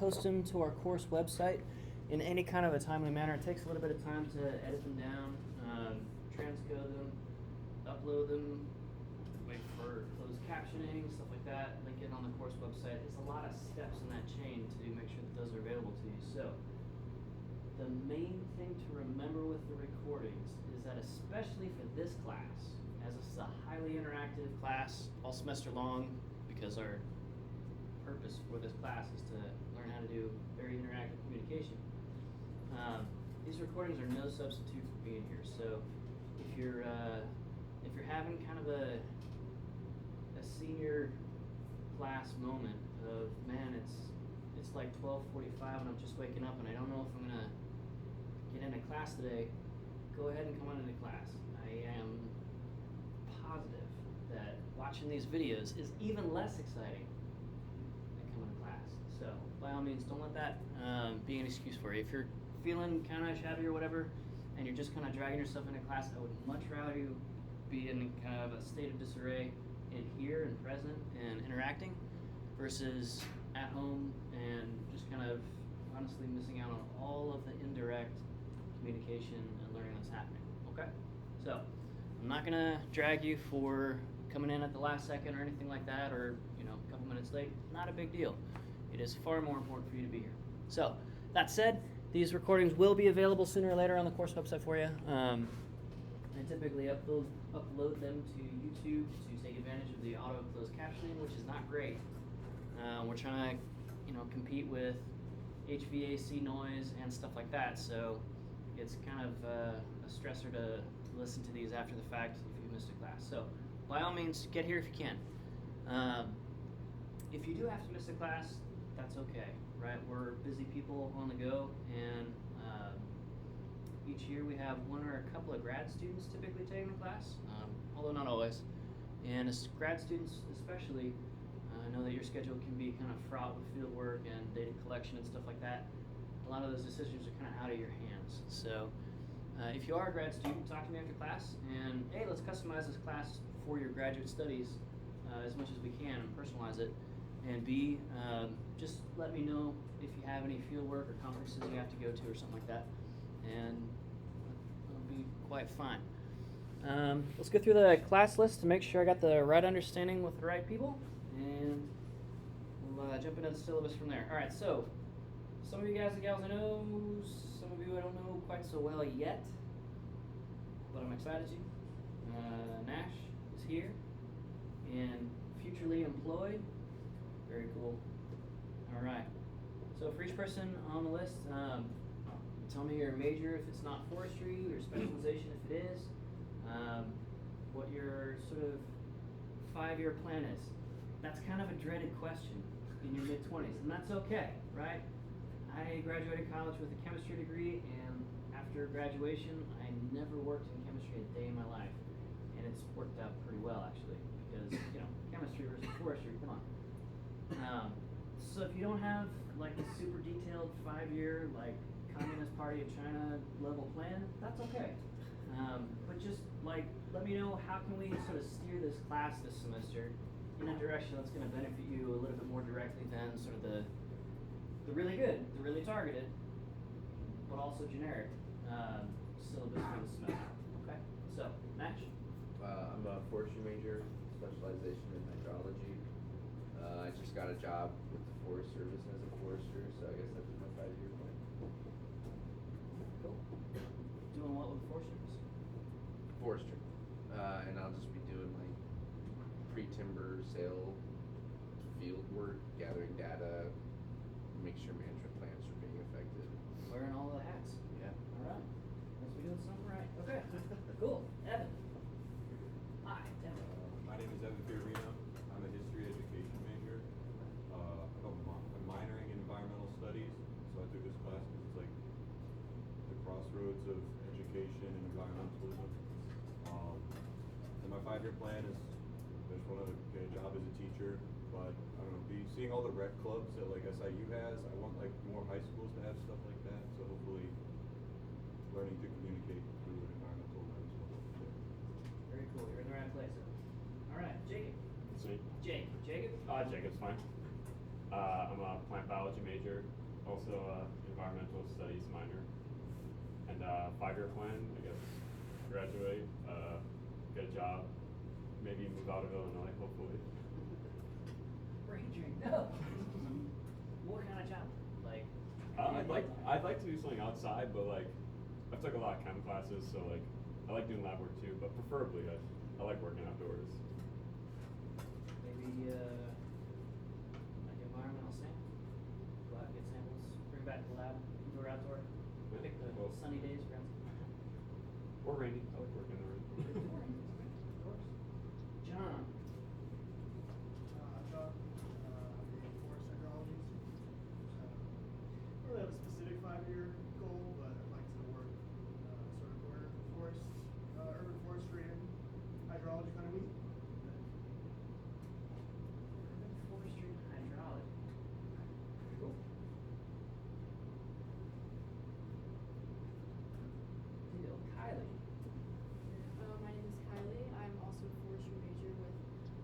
post them to our course website in any kind of a timely manner. It takes a little bit of time to edit them down, transcode them, upload them, wait for closed captioning, stuff like that, link it on the course website. There's a lot of steps in that chain to make sure that those are available to you. So the main thing to remember with the recordings is that, especially for this class, as this is a highly interactive class all semester long, because our purpose for this class is to learn how to do very interactive communication. These recordings are no substitute for being here. So if you're having kind of a senior class moment of, man, it's like 12:45 and I'm just waking up and I don't know if I'm gonna get into class today, go ahead and come on into class. I am positive that watching these videos is even less exciting than coming to class. So by all means, don't let that be an excuse for you. If you're feeling kind of shabby or whatever, and you're just kind of dragging yourself into class, I would much rather you be in kind of a state of disarray and here and present and interacting versus at home and just kind of honestly missing out on all of the indirect communication and learning that's happening. Okay? So I'm not gonna drag you for coming in at the last second or anything like that, or a couple minutes late. Not a big deal. It is far more important for you to be here. So that said, these recordings will be available sooner or later on the course website for you. I typically upload them to YouTube to take advantage of the auto closed captioning, which is not great. We're trying to compete with HVAC noise and stuff like that, so it's kind of a stressor to listen to these after the fact if you missed a class. So by all means, get here if you can. If you do have to miss a class, that's okay, right? We're busy people on the go, and each year we have one or a couple of grad students typically taking the class, although not always. And as grad students especially, I know that your schedule can be kind of fraught with field work and data collection and stuff like that. A lot of those decisions are kind of out of your hands. So if you are a grad student, talk to me after class, and hey, let's customize this class for your graduate studies as much as we can and personalize it. And B, just let me know if you have any field work or conferences you have to go to or something like that, and it'll be quite fine. Let's go through the class list to make sure I got the right understanding with the right people, and we'll jump into the syllabus from there. All right, so some of you guys and gals I know, some of you I don't know quite so well yet, but I'm excited to. Nash is here, and futurely employed. Very cool. All right. So for each person on the list, tell me your major if it's not forestry, your specialization if it is, what your sort of 5-year plan is. That's kind of a dreaded question in your mid-20s, and that's okay, right? I graduated college with a chemistry degree, and after graduation, I never worked in chemistry a day in my life, and it's worked out pretty well actually, because chemistry versus forestry, come on. So if you don't have like a super detailed 5-year like Communist Party of China level plan, that's okay. But just like let me know how can we sort of steer this class this semester in a direction that's going to benefit you a little bit more directly than sort of the really good, the really targeted, but also generic syllabus for the semester. Okay, so Nash. I'm a forestry major, specialization in hydrology. I just got a job with the Forest Service as a forester, so I guess that was my 5-year plan. Cool. Doing what with the Forest Service? Forester. And I'll just be doing like pre-timber sale field work, gathering data, make sure management plans are being effective. Wearing all the hats. Yeah. All right. Must be doing something right. Okay. Cool. Evan. Hi, Evan. My name is Evan Fiorino. I'm a history education major. I'm minoring in environmental studies, so I took this class because it's like the crossroads of education and environmentalism. And my 5-year plan is I just want to get a job as a teacher, but I don't know, seeing all the rec clubs that like SIU has, I want like more high schools to have stuff like that, so hopefully learning to communicate through an environmental lens. Very cool. You're in the right place. All right, Jacob. See? Jacob. Jacob's fine. I'm a plant biology major, also a environmental studies minor. And 5-year plan, I guess, graduate, get a job, maybe move out of Illinois, hopefully. Ranger, no. What kind of job? Like. I'd like to do something outside, but like, I've took a lot of chem classes, so like, I like doing lab work too, but preferably I like working outdoors. Maybe like environmental sample. Go out and get samples, bring back to the lab, indoor, outdoor. Yeah, Pick the well. sunny days around. Or rainy. I like working in the rain. Of course. John. John, in forest technologies. So, I don't really have a specific 5-year goal, but I'd like to work sort of where forest, urban forestry and hydrology kind of meet. Urban forestry and hydrology. Cool. Deal. Kylie. My name is Kylie. I'm also a forestry major with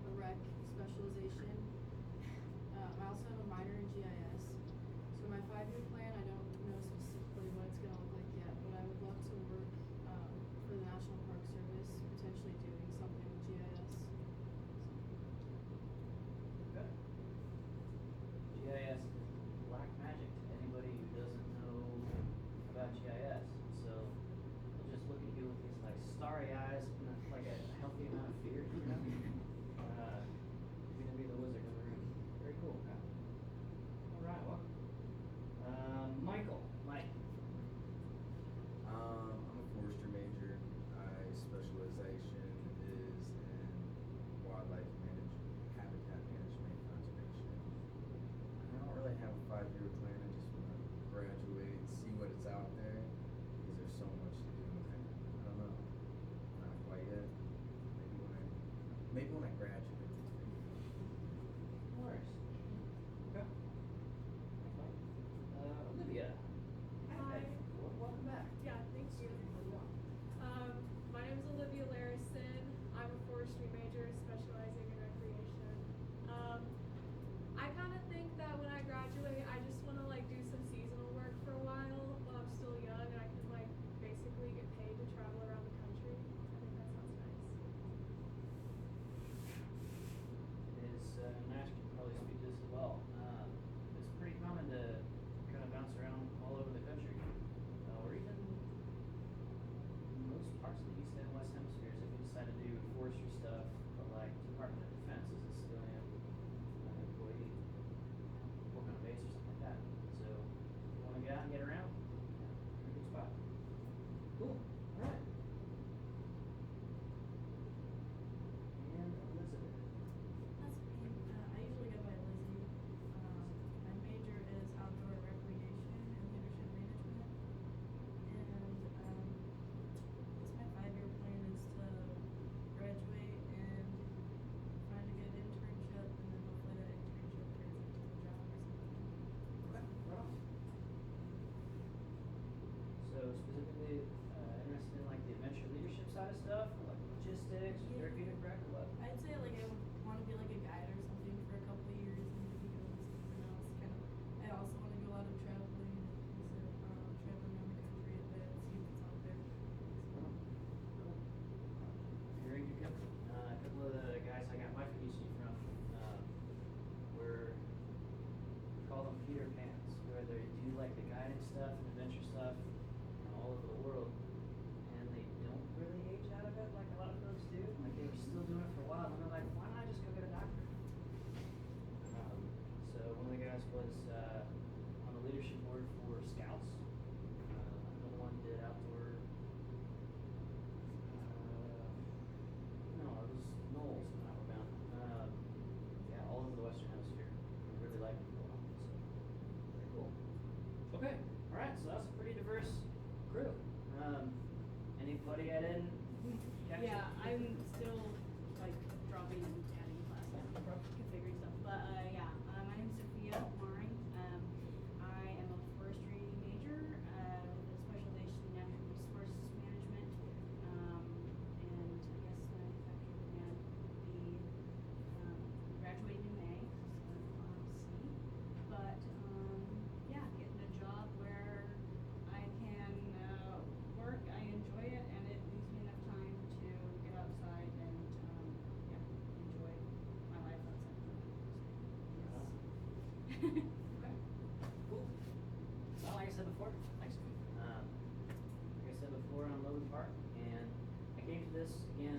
a rec specialization. I also have a minor in GIS. So my 5-year plan, I don't know specifically what it's going to look like yet, but I would love to work for the National Park Service, potentially doing something with GIS. Okay. GIS is black magic to anybody who doesn't know about GIS. So they'll just look at you with these like starry eyes and like a healthy amount of fear, you know? You're gonna be the wizard in the room. Very cool. Okay. All right. Welcome. Michael. Mike. I'm a forestry major. Specialization is in wildlife management, habitat management, conservation. I don't really have a 5-year plan. I just want to graduate, see what it's out there, because there's so much to do. And I don't know, not quite yet. Maybe when I graduate. No worries. Okay. Olivia. Hi. Welcome back. Yeah, thank you. My name is Olivia Larison. I'm a forestry major specializing in recreation. I kind of think that when I graduate, I just want to like do some seasonal work for a while I'm still young, and I can like basically get paid to travel around the country. I think that sounds nice. Nash can probably speak to this as well. It's pretty common to kind of bounce around all over the country, or even most parts of the East and West hemispheres if you decide to do forestry stuff, but like Department of Defense as a civilian employee, work on a base or something like that. So if you want to get out and get around, yeah, good spot. Cool. All right. And Elizabeth. That's me. I usually go by Lizzie. My major is outdoor recreation and leadership management. And I guess my 5-year plan is to graduate and find a good internship, and then hopefully that internship turns into a job or something. Okay, right on. So specifically interested in like the adventure leadership side of stuff, or like logistics, or therapeutic rec, or what? I'd say like I would want to be like a guide or something for a couple of years and maybe go into something else. I also want to do a lot of traveling, visit, traveling around the country a bit, see what's out there. Cool. You're in good company. A couple of the guys I got my fiducie from were, we call them Peter Pans, where they do like the guiding stuff and adventure stuff all over the world, and they don't really age out of it like a lot of folks do. Like they were still doing it for a while, and they're like, why not just go get a doctor? So one of the guys was on the leadership board for Scouts. Another one did outdoor. No, it was Knowles in Alabama. Yeah, all over the Western Hemisphere. I really like it. So very cool. Okay, all right. So that's a pretty diverse crew. Anybody I didn't catch? Yeah, I'm still like dropping and adding classes, configuring stuff. But yeah, my name's Sophia Maring. I am a forestry major with a specialization in natural resource management, and I guess manufacturing and be graduating in May. So we'll see. Okay. Cool. So like I said before, thanks. Like I said before, I'm Logan Park, and I came to this in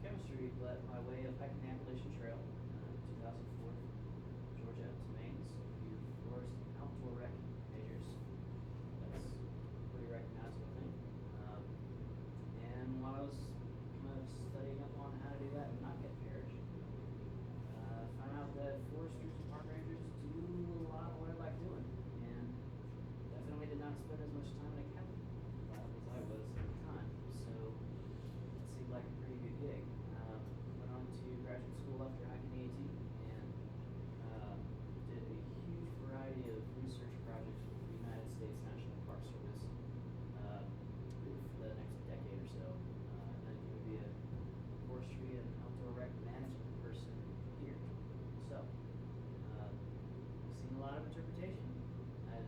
chemistry, but by way of hiking the Appalachian Trail, 2004, Georgia to Maine. So if you forest outdoor rec majors, that's a pretty recognizable thing. And while I was kind of studying up on how to do that and not get parish, found out that foresters and park rangers do a lot of what I like doing, and definitely did not spend as much time in a cabin lab as I was at the time. So it seemed like a pretty good gig. Went on to graduate school after hiking the AT, and did a huge variety of research projects with the United States National Park Service really for the next decade or so. And then going to be a forestry and outdoor rec management person here. So, I've seen a lot of interpretation. I've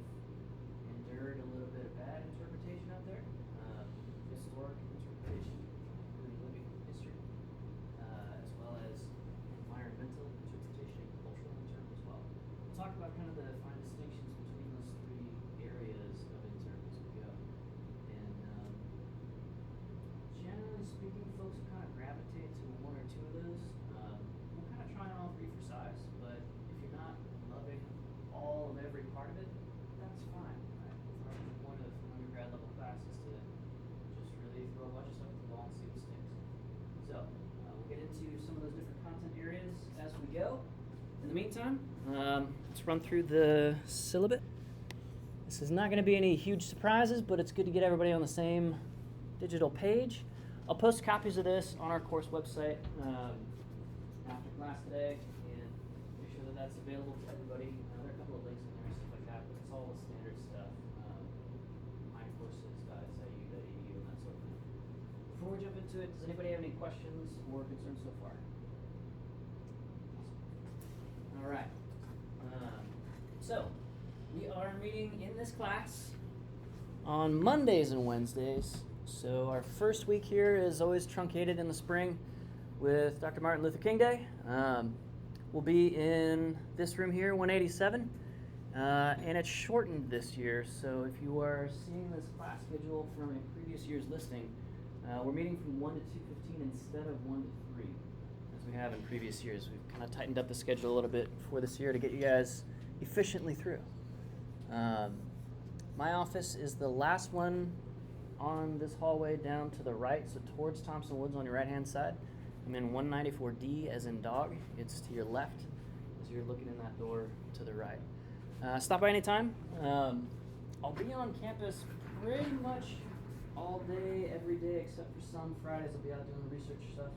endured a little bit of bad interpretation out there, historic interpretation, including living history, as well as environmental interpretation and cultural interp as well. We'll talk about kind of the fine distinctions between those three areas of interp as we go. And generally speaking, folks will kind of gravitate to one or two of those. We'll kind of try on all three for size, but if you're not loving all of every part of it, that's fine. Right? The point of an undergrad level class is to just really throw a bunch of stuff at the wall and see what sticks. So we'll get into some of those different content areas as we go. In the meantime, let's run through the syllabus. This is not going to be any huge surprises, but it's good to get everybody on the same digital page. I'll post copies of this on our course website after class today, and make sure that that's available to everybody. There are a couple of links in there and stuff like that, but it's all the standard stuff. mycourses.siu.edu and that sort of thing. Before we jump into it, does anybody have any questions or concerns so far? All right. So, we are meeting in this class on Mondays and Wednesdays. So our first week here is always truncated in the spring with Dr. Martin Luther King Day. We'll be in this room here, 187, and it's shortened this year. So if you are seeing this class schedule from a previous year's listing, we're meeting from 1 to 2:15 instead of 1 to 3, as we have in previous years. We've kind of tightened up the schedule a little bit for this year to get you guys efficiently through. My office is the last one on this hallway down to the right, so towards Thompson Woods on your right-hand side. I'm in 194D as in dog. It's to your left as you're looking in that door to the right. Stop by anytime. I'll be on campus pretty much all day, every day, except for some Fridays I'll be out doing the research stuff.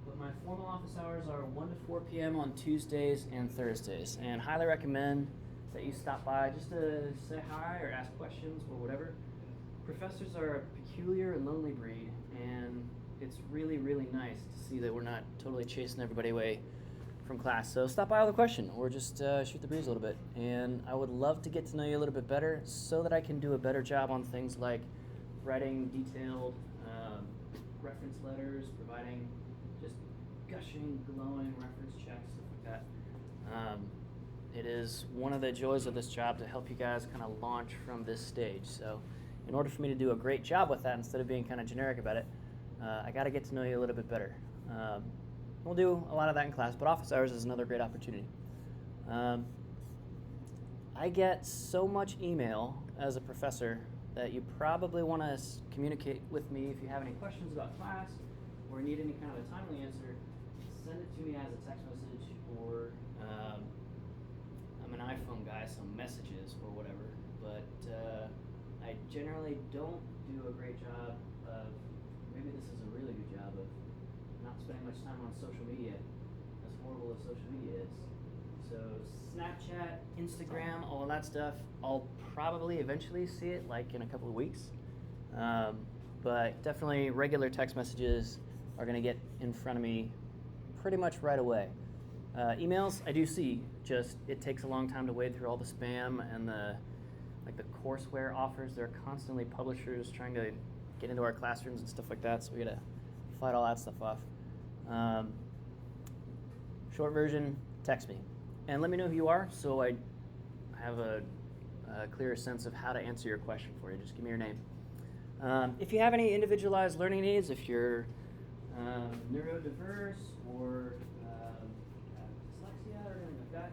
But my formal office hours are 1 to 4 p.m. on Tuesdays and Thursdays, and highly recommend that you stop by just to say hi or ask questions or whatever. Professors are a peculiar and lonely breed, and it's really, really nice to see that we're not totally chasing everybody away from class. So stop by with a question or just shoot the breeze a little bit. And I would love to get to know you a little bit better so that I can do a better job on things like writing detailed reference letters, providing just gushing, glowing reference checks, stuff like that. It is one of the joys of this job to help you guys kind of launch from this stage. So in order for me to do a great job with that, instead of being kind of generic about it, I got to get to know you a little bit better. We'll do a lot of that in class, but office hours is another great opportunity. I get so much email as a professor that you probably want to communicate with me if you have any questions about class or need any kind of a timely answer. Send it to me as a text message, or I'm an iPhone guy, so messages or whatever. But I generally don't do a great job of, maybe this is a really good job of not spending much time on social media, as horrible as social media is. So Snapchat, Instagram, all of that stuff, I'll probably eventually see it like in a couple of weeks. But definitely regular text messages are going to get in front of me pretty much right away. Emails, I do see, just it takes a long time to wade through all the spam and the courseware offers. There are constantly publishers trying to get into our classrooms and stuff like that, so we got to fight all that stuff off. Short version, text me. And let me know who you are so I have a clearer sense of how to answer your question for you. Just give me your name. If you have any individualized learning needs, if you're neurodiverse or have dyslexia or anything like that,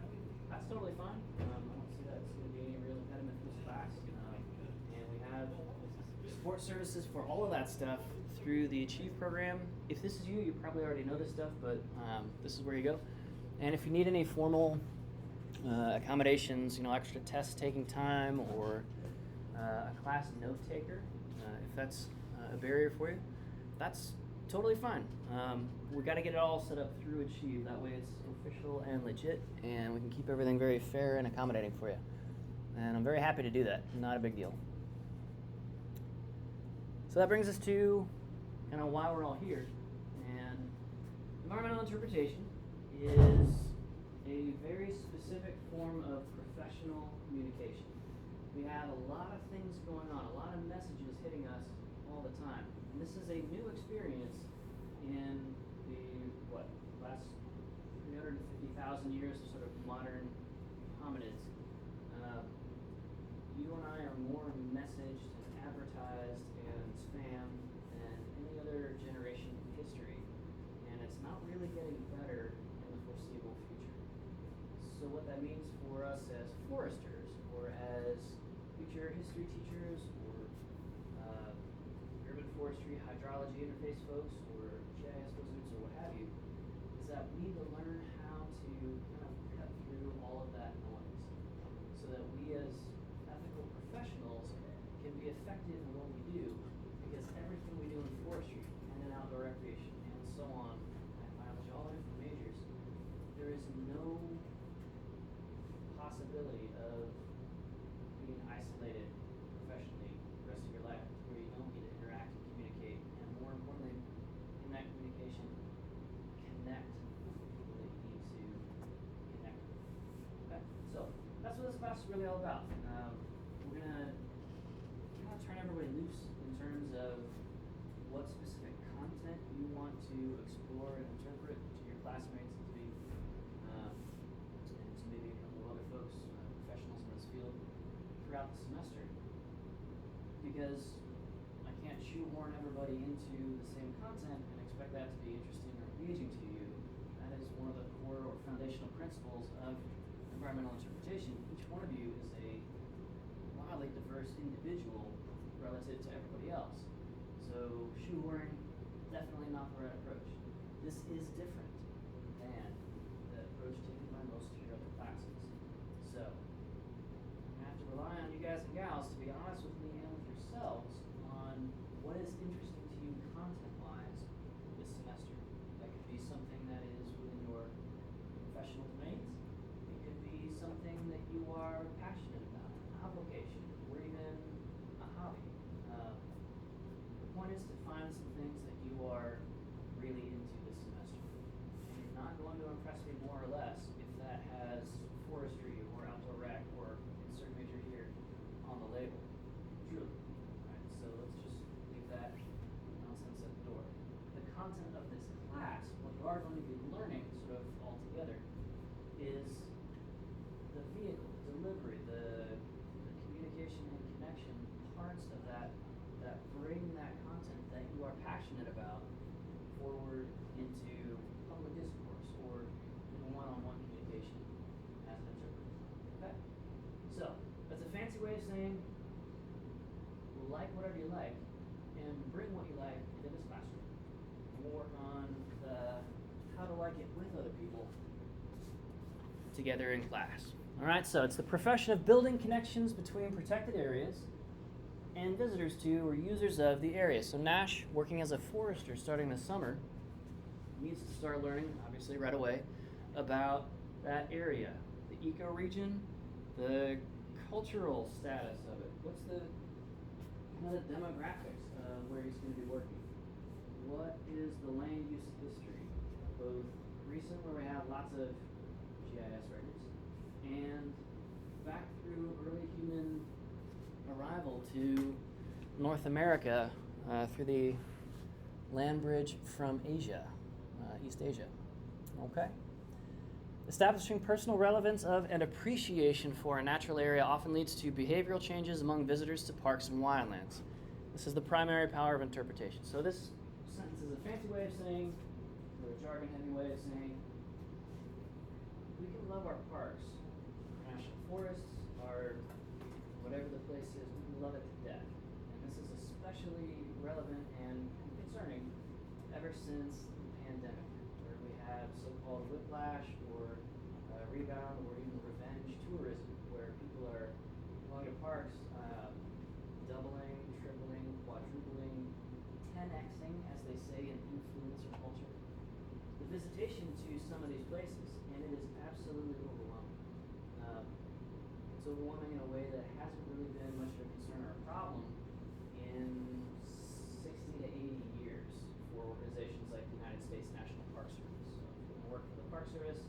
that's totally fine. I don't see that it's going to be any real impediment to this class. And we have support services for all of that stuff through the Achieve program. If this is you, you probably already know this stuff, but this is where you go. And if you need any formal accommodations, extra test taking time or a class note taker, if that's a barrier for you, that's totally fine. We got to get it all set up through Achieve. That way it's official and legit, and we can keep everything very fair and accommodating for you. And I'm very happy to do that. Not a big deal. So that brings us to kind of why we're all here. And environmental interpretation is a very specific form of professional communication. We have a lot of things going on, a lot of messages hitting us all the time. And this is a new experience in the, last 350,000 years of sort of modern hominids. You and I are more messaged and advertised and spam than any other generation in history. And it's not really getting better in the foreseeable future. So what that means for us as foresters or as future history teachers or urban forestry, hydrology interface folks or GIS wizards or what have you, is that we need to learn how to kind of cut through all of that noise so that we as ethical professionals can be effective in what we do, because everything we do in forestry and in outdoor recreation and so on, and biology, all the different majors, there is no possibility of being isolated professionally the rest of your life where you don't get to interact and communicate, and more importantly, in that communication, connect with the people that you need to connect with. Okay, so that's what this class is really all about. We're gonna kind of turn everybody loose in terms of what specific content you want to explore and interpret to your classmates and to maybe a couple of other folks, professionals in this field, throughout the semester. Because I can't shoehorn everybody into the same content and expect that to be interesting or engaging to you. That is one of the core or foundational principles of environmental interpretation. Each one of you is a wildly diverse individual relative to everybody else. So shoehorning, definitely not the right approach. This is different than the approach taken by most of your other classes. So I'm gonna have to rely on you guys and gals to be honest with me and with yourselves on what is interesting to you content-wise this semester. That could be something that is within your professional domains. It could be something that you are passionate about, an avocation, or even a hobby. The point is to find some things that you are really into this semester. And you're not going to impress me more or less if that has forestry or outdoor rec or insert major here on the label. Truly. Right, so let's just leave that nonsense at the door. The content of this class, what you are going to be learning sort of all together, is the vehicle, delivery, the communication and connection parts of that bring that content that you are passionate about forward into public discourse or in one-on-one communication as an interpreter. Okay? So, that's a fancy way of saying like whatever you like and bring what you like into this classroom. And we'll work on the how to like it with other people together in class. Alright, so it's the profession of building connections between protected areas and visitors to or users of the area. So Nash, working as a forester starting this summer, needs to start learning, obviously right away, about that area, the ecoregion, the cultural status of it. What's the demographics of where he's going to be working? What is the land use history, both recent, where we have lots of GIS records, and back through early human arrival to North America through the land bridge from Asia, East Asia. Okay. Establishing personal relevance of and appreciation for a natural area often leads to behavioral changes among visitors to parks and wildlands. This is the primary power of interpretation. So this sentence is a fancy way of saying, or a jargon-heavy way of saying, we can love our parks, our national forests, our whatever the place is, we can love it to death. And this is especially relevant and concerning ever since the pandemic, where we have so-called whiplash or rebound or even revenge tourism, where people are going to parks, doubling, tripling, quadrupling, 10xing, as they say in influencer culture, the visitation to some of these places, and it is absolutely overwhelming. It's overwhelming in a way that hasn't really been much of a concern or a problem in 60 to 80 years for organizations like the United States National Park Service. So if you want to work for the Park Service,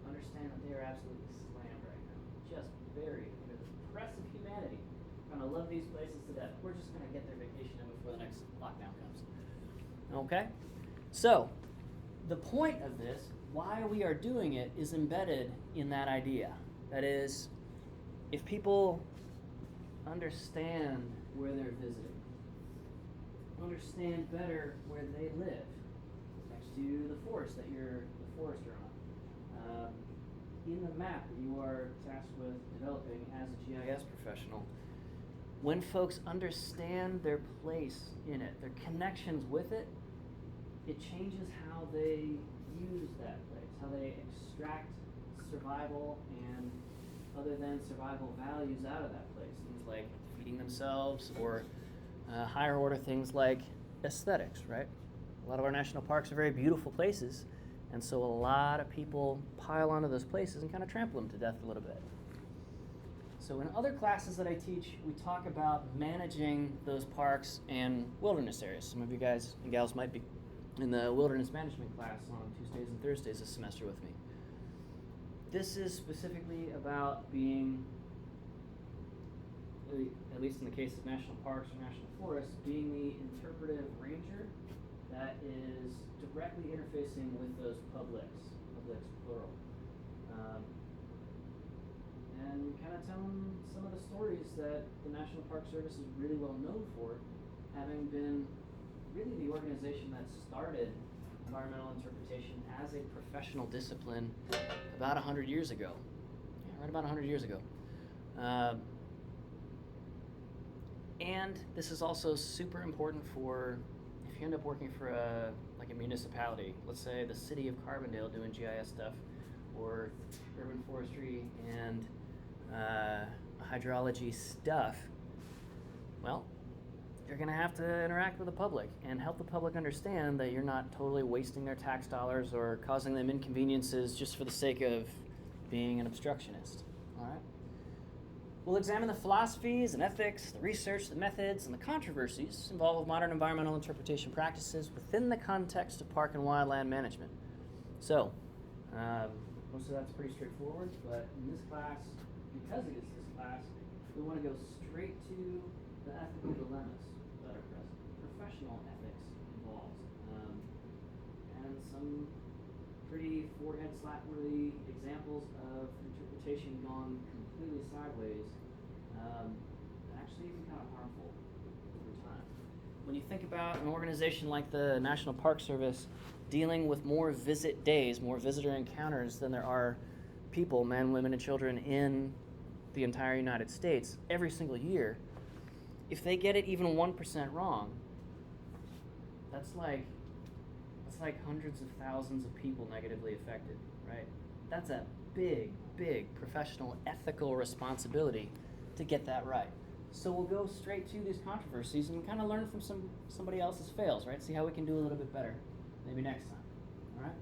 understand that they are absolutely slammed right now. Just buried under the press of humanity. We're going to love these places to death. We're just going to get their vacation in before the next lockdown comes. Okay? So, the point of this, why we are doing it, is embedded in that idea. That is, if people understand where they're visiting, understand better where they live, next to the forest that you're the forester on, in the map that you are tasked with developing as a GIS professional, when folks understand their place in it, their connections with it, it changes how they use that place, how they extract survival and other than survival values out of that place. Things like feeding themselves or higher order things like aesthetics, right? A lot of our national parks are very beautiful places, and so a lot of people pile onto those places and kind of trample them to death a little bit. So in other classes that I teach, we talk about managing those parks and wilderness areas. Some of you guys and gals might be in the wilderness management class on Tuesdays and Thursdays this semester with me. This is specifically about being, at least in the case of national parks or national forests, being the interpretive ranger that is directly interfacing with those publics plural. And kind of telling some of the stories that the National Park Service is really well known for, having been really the organization that started environmental interpretation as a professional discipline about 100 years ago. Yeah, right about 100 years ago. And this is also super important for if you end up working for a municipality, let's say the city of Carbondale doing GIS stuff, or urban forestry and hydrology stuff. Well, you're going to have to interact with the public and help the public understand that you're not totally wasting their tax dollars or causing them inconveniences just for the sake of being an obstructionist. All right? We'll examine the philosophies and ethics, the research, the methods, and the controversies involved with modern environmental interpretation practices within the context of park and wildland management. So, most of that's pretty straightforward, but in this class, because it is this class, we want to go straight to the ethical dilemmas that are present, professional ethics involved, and some pretty forehead slap-worthy examples of interpretation gone completely sideways, actually even kind of harmful over time. When you think about an organization like the National Park Service dealing with more visit days, more visitor encounters than there are people, men, women, and children in the entire United States every single year, if they get it even 1% wrong, that's like hundreds of thousands of people negatively affected, right? That's a big, big professional ethical responsibility to get that right. So we'll go straight to these controversies and kind of learn from somebody else's fails, right? See how we can do a little bit better maybe next time, all right?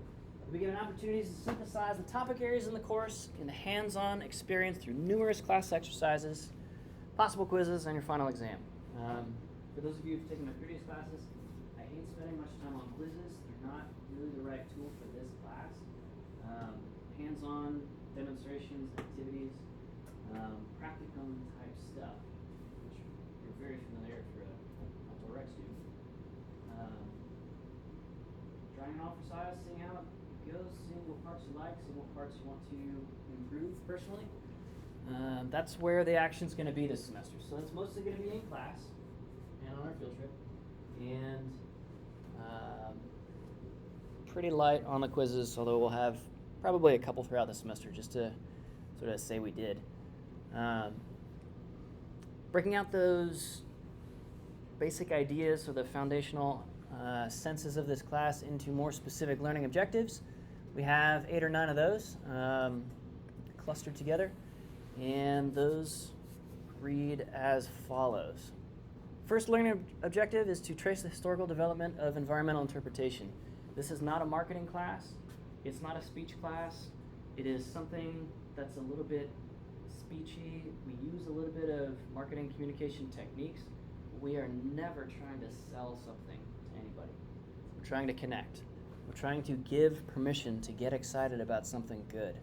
We'll be given opportunities to synthesize the topic areas in the course in the hands-on experience through numerous class exercises, possible quizzes, and your final exam. For those of you who've taken my previous classes, I hate spending much time on quizzes. They're not really the right tool for this class. Hands-on demonstrations, activities, practicum type stuff, which you're very familiar if you're an outdoor rec student. Trying it on for size, seeing how it goes, seeing what parts parts you like, see what parts you want to improve personally. That's where the action's going to be this semester. So it's mostly going to be in class and on our field trip, and pretty light on the quizzes, although we'll have probably a couple throughout the semester just to sort of say we did. Breaking out those basic ideas or the foundational senses of this class into more specific learning objectives. We have 8 or 9 of those clustered together, and those read as follows. First learning objective is to trace the historical development of environmental interpretation. This is not a marketing class. It's not a speech class. It is something that's a little bit speechy. We use a little bit of marketing communication techniques. We are never trying to sell something to anybody. We're trying to connect. We're trying to give permission to get excited about something good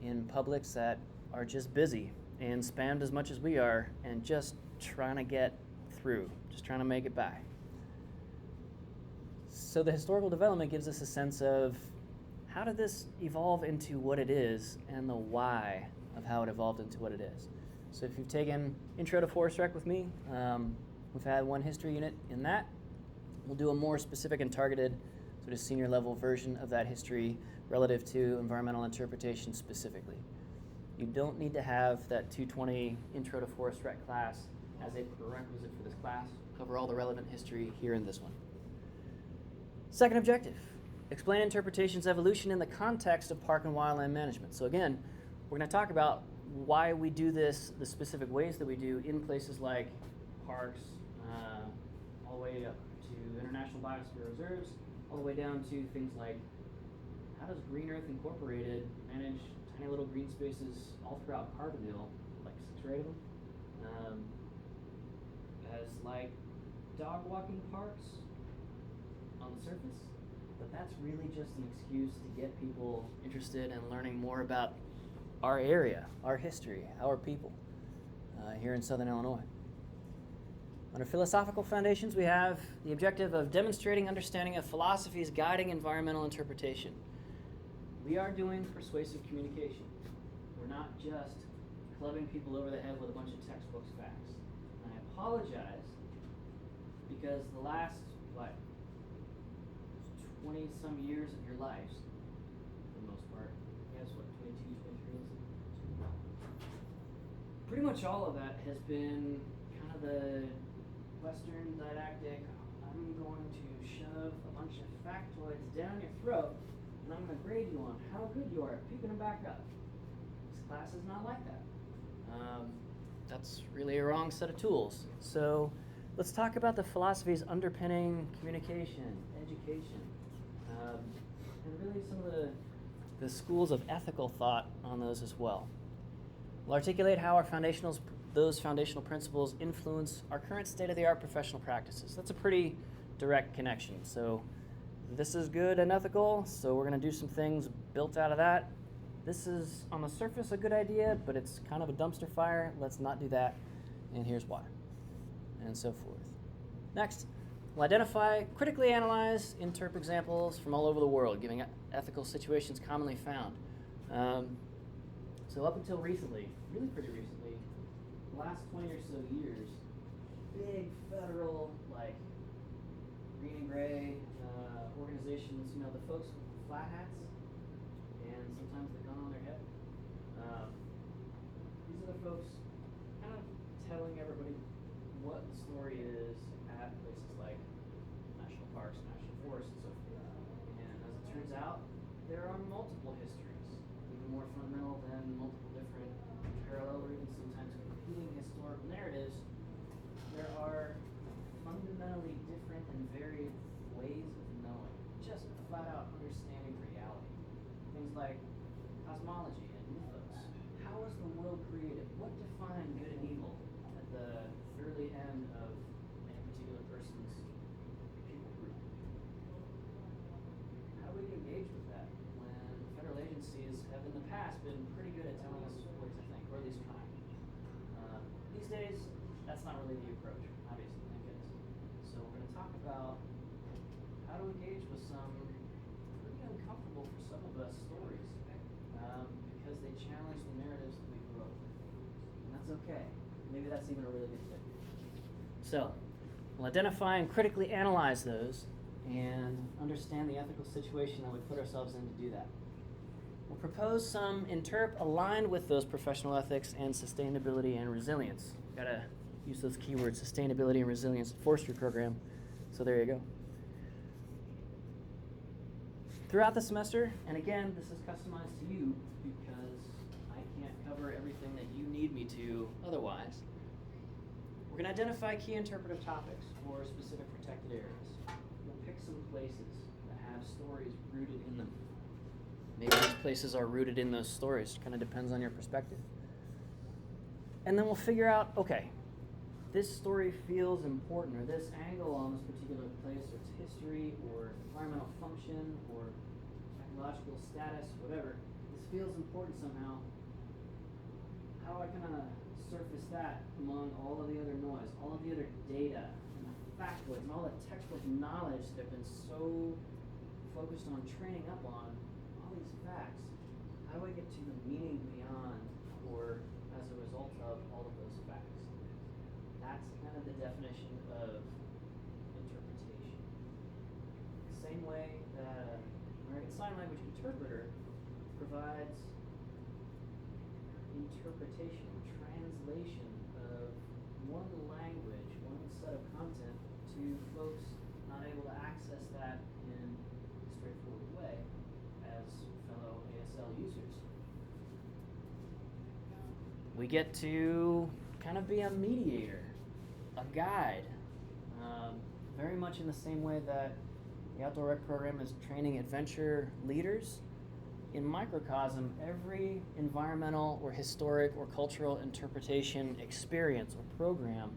in publics that are just busy and spammed as much as we are and just trying to get through, just trying to make it by. So the historical development gives us a sense of how did this evolve into what it is and the why of how it evolved into what it is. So if you've taken Intro to Forest Rec with me, we've had one history unit in that. We'll do a more specific and targeted sort of senior level version of that history relative to environmental interpretation specifically. You don't need to have that 220 Intro to Forest Rec class as a prerequisite for this class. Cover all the relevant history here in this one. Second objective, explain interpretation's evolution in the context of park and wildland management. So again, we're going to talk about why we do this, the specific ways that we do in places like parks, all the way up to international biosphere reserves, all the way down to things like how does Green Earth Incorporated manage tiny little green spaces all throughout Carbondale, like 6 or 8 of them, as like dog walking parks on the surface, but that's really just an excuse to get people interested in learning more about our area, our history, our people here in Southern Illinois. Under philosophical foundations, we have the objective of demonstrating understanding of philosophies guiding environmental interpretation. We are doing persuasive communication. We're not just clubbing people over the head with a bunch of textbooks facts. And I apologize because the last, 20-some years of your lives, for the most part, yes, 22, 23 years? Pretty much all of that has been kind of the Western didactic, I'm going to shove a bunch of factoids down your throat, and I'm going to grade you on how good you are at picking them back up. This class is not like that. That's really a wrong set of tools. So let's talk about the philosophies underpinning communication, education, and really some of the schools of ethical thought on those as well. We'll articulate how those foundational principles influence our current state-of-the-art professional practices. That's a pretty direct connection. So this is good and ethical, so we're going to do some things built out of that. This is, on the surface, a good idea, but it's kind of a dumpster fire. Let's not do that, and here's why, and so forth. Next, we'll identify, critically analyze Interp examples from all over the world, giving ethical situations commonly found. So up until recently, really pretty recently, the last 20 or so years, big federal, green and gray organizations, the folks with the flat hats and sometimes the gun on their head. These are the folks kind of telling everybody what the story is at places like national parks, national forests, and so forth. And as it turns out, there are multiple histories, even more fundamental than multiple different parallel or even sometimes competing historical narratives. There are fundamentally different and varied ways of knowing, just flat out understanding reality. Things like cosmology and mythos. How was the world created? What defined good and evil at the early end of any particular person's people group? How do we engage with that when federal agencies have in the past been pretty good at telling us what to think, or at least trying? These days, that's not really the approach, obviously, thank goodness. So we're going to talk about how to engage with some pretty uncomfortable for some of us stories because they challenge the narratives that we grew up with. And that's okay. Maybe that's even a really good thing. So, we'll identify and critically analyze those and understand the ethical situation that we put ourselves in to do that. We'll propose some interp aligned with those professional ethics and sustainability and resilience. Gotta use those keywords, sustainability and resilience, forestry program. So there you go. Throughout the semester, and again, this is customized to you because I can't cover everything that you need me to otherwise. We're going to identify key interpretive topics for specific protected areas. We'll pick some places that have stories rooted in them. Maybe these places are rooted in those stories. Kind of depends on your perspective. And then we'll figure out, okay, this story feels important, or this angle on this particular place, or its history, or environmental function, or ecological status, whatever. This feels important somehow. How do I kind of surface that among all of the other noise, all of the other data, and the factoids, and all the textbook knowledge that have been so focused on training up on all these facts? How do I get to the meaning beyond, or as a result of all of those facts? That's kind of the definition of interpretation. The same way that an American Sign Language interpreter provides interpretation, translation of one language, one set of content to folks not able to access that in a straightforward way as fellow ASL users. We get to kind of be a mediator, a guide, very much in the same way that the Outdoor Rec program is training adventure leaders. In microcosm, every environmental or historic or cultural interpretation experience or program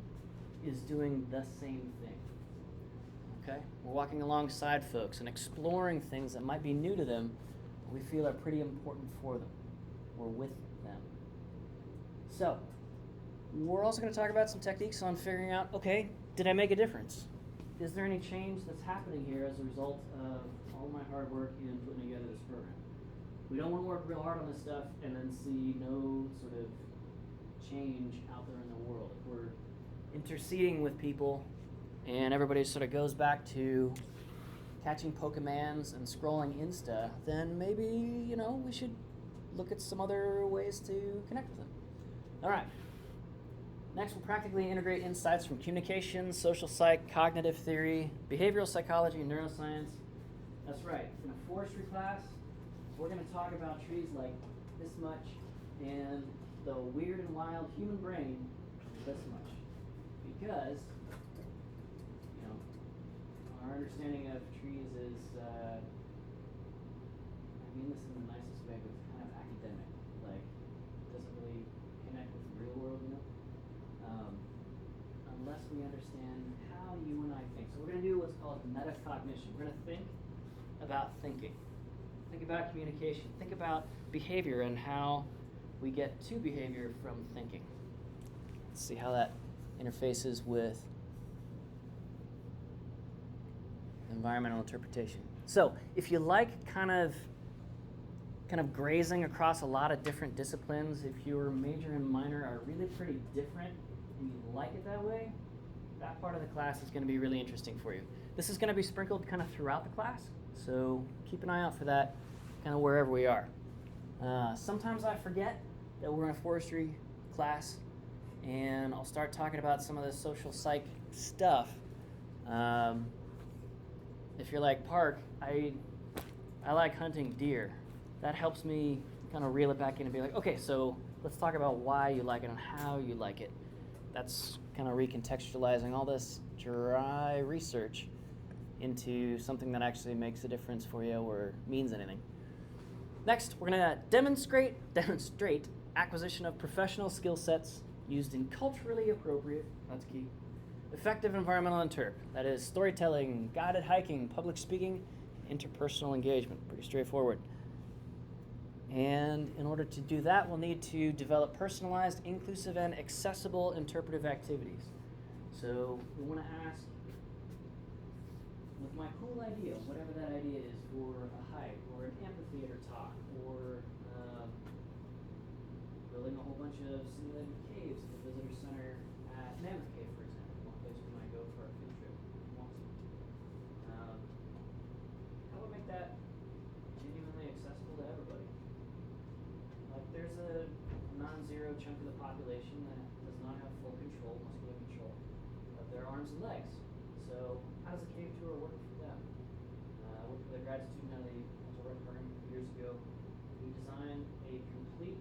is doing the same thing. Okay? We're walking alongside folks and exploring things that might be new to them, we feel are pretty important for them or with them. So, we're also going to talk about some techniques on figuring out, okay, did I make a difference? Is there any change that's happening here as a result of all my hard work in putting together this program? We don't want to work real hard on this stuff and then see no sort of change out there in the world. If we're interceding with people and everybody sort of goes back to catching Pokemans and scrolling Insta, then maybe, we should look at some other ways to connect with them. All right. Next, we'll practically integrate insights from communication, social psych, cognitive theory, behavioral psychology, and neuroscience. That's right. In a forestry class, we're going to talk about trees like this much and the weird and wild human brain this much. Because, our understanding of trees is, I mean this in the nicest way, but it's kind of academic. Like, it doesn't really connect with the real world, unless we understand how you and I think. So we're going to do what's called metacognition. We're going to think about thinking. Think about communication. Think about behavior and how we get to behavior from thinking. Let's see how that interfaces with environmental interpretation. So, if you like kind of grazing across a lot of different disciplines, if your major and minor are really pretty different and you like it that way, that part of the class is going to be really interesting for you. This is going to be sprinkled kind of throughout the class, so keep an eye out for that kind of wherever we are. Sometimes I forget that we're in a forestry class, and I'll start talking about some of the social psych stuff. If you're like Park, I like hunting deer. That helps me kind of reel it back in and be like, okay, so let's talk about why you like it and how you like it. That's kind of recontextualizing all this dry research into something that actually makes a difference for you or means anything. Next, we're going to demonstrate acquisition of professional skill sets used in culturally appropriate, that's key, effective environmental interp. That is storytelling, guided hiking, public speaking, interpersonal engagement. Pretty straightforward. And in order to do that, we'll need to develop personalized, inclusive, and accessible interpretive activities. So we want to ask with my cool idea, whatever that idea is, for a hike or an amphitheater talk or building a whole bunch of simulated caves at the visitor center at Mammoth Cave, for example, one place we might go for our field trip in Washington. How would make that genuinely accessible to everybody? Like, there's a non-zero chunk of the population that does not have full control, muscular control of their arms and legs. So how does a cave tour work for them? I worked with a grad student at a mental health program years ago. We designed a complete,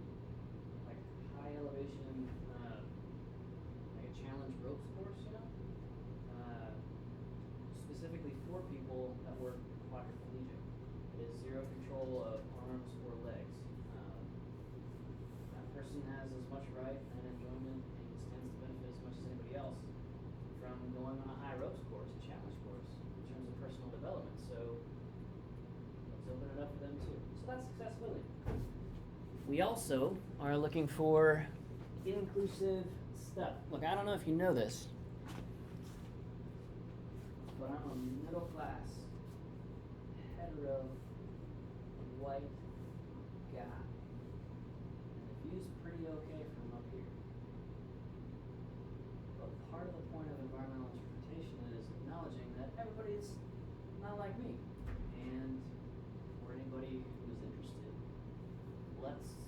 like, high elevation, like a challenge ropes course, specifically for people that were quadriplegic. It is zero control of arms or legs. That person has as much right and enjoyment and stands to benefit as much as anybody else from going on a high ropes course, a challenge course, in terms of personal development. So let's open it up for them too. So that's accessibility. We also are looking for inclusive stuff. Look, I don't know if you know this, but I'm a middle class, hetero, white guy. And the view's pretty okay from up here. But part of the point of environmental interpretation is acknowledging that everybody's not like me. And for anybody who is interested, let's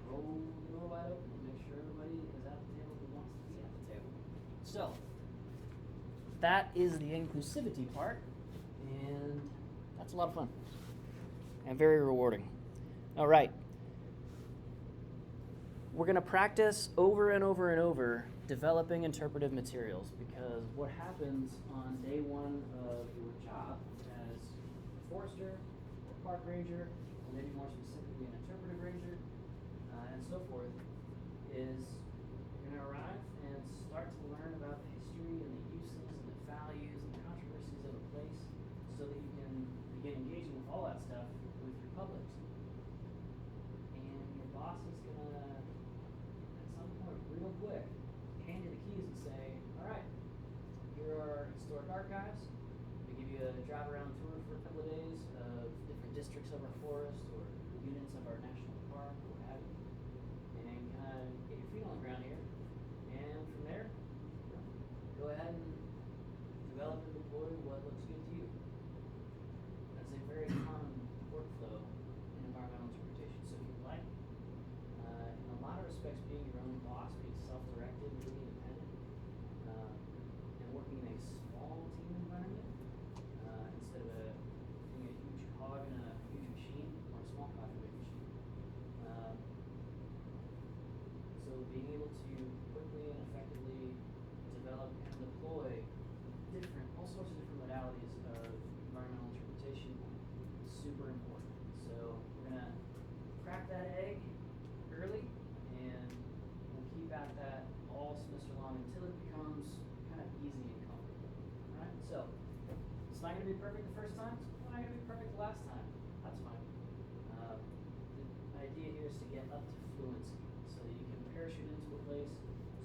throw the door wide open and make sure everybody is at the table who wants to be at the table. So, that is the inclusivity part, and that's a lot of fun and very rewarding. All right. We're going to practice over and over and over developing interpretive materials, because what happens on day one of your job as a forester or park ranger, or maybe more specifically an interpretive ranger, and so forth, is you're going to arrive and start to learn about the history and the uses and the values and the controversies of a place, so that you can begin engaging with all that stuff with your public. And your boss is going to, at some point real quick, hand you the keys and say, all right, here are historic archives. We give you a drive around tour for a couple of days of different districts of our forest or units of our national park or what have you. And kind of get your feet on the ground here. And from there, go ahead and develop and deploy what looks good to you. That's a very common workflow in environmental interpretation. So if you'd like, in a lot of respects, being your own boss, being self-directed, really independent, and working in a small team environment, instead of being a huge cog in a huge machine, or a small cog in a big machine. So being able to quickly and effectively develop and deploy all sorts of different modalities of environmental interpretation is super important. So we're going to crack that egg early, and we'll keep at that all semester long until it becomes kind of easy and comfortable. All right? So it's not going to be perfect the first time. It's not going to be perfect the last time. That's fine. The idea here is to get up to fluency, so that you can parachute into a place,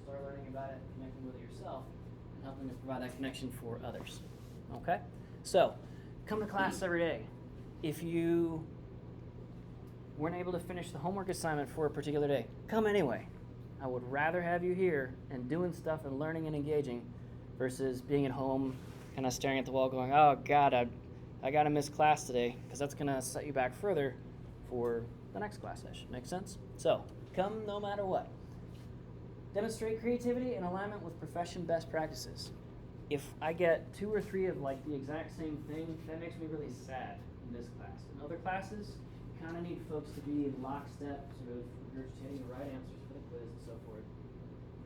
start learning about it, connecting with it yourself, and helping to provide that connection for others. Okay? So, come to class every day. If you weren't able to finish the homework assignment for a particular day, come anyway. I would rather have you here and doing stuff and learning and engaging versus being at home kind of staring at the wall going, oh God, I got to miss class today, because that's going to set you back further for the next class session. Make sense? So, come no matter what. Demonstrate creativity in alignment with profession best practices. If I get 2 or 3 of like the exact same thing, that makes me really sad in this class. In other classes, you kind of need folks to be in lockstep, sort of regurgitating the right answers for the quiz and so forth,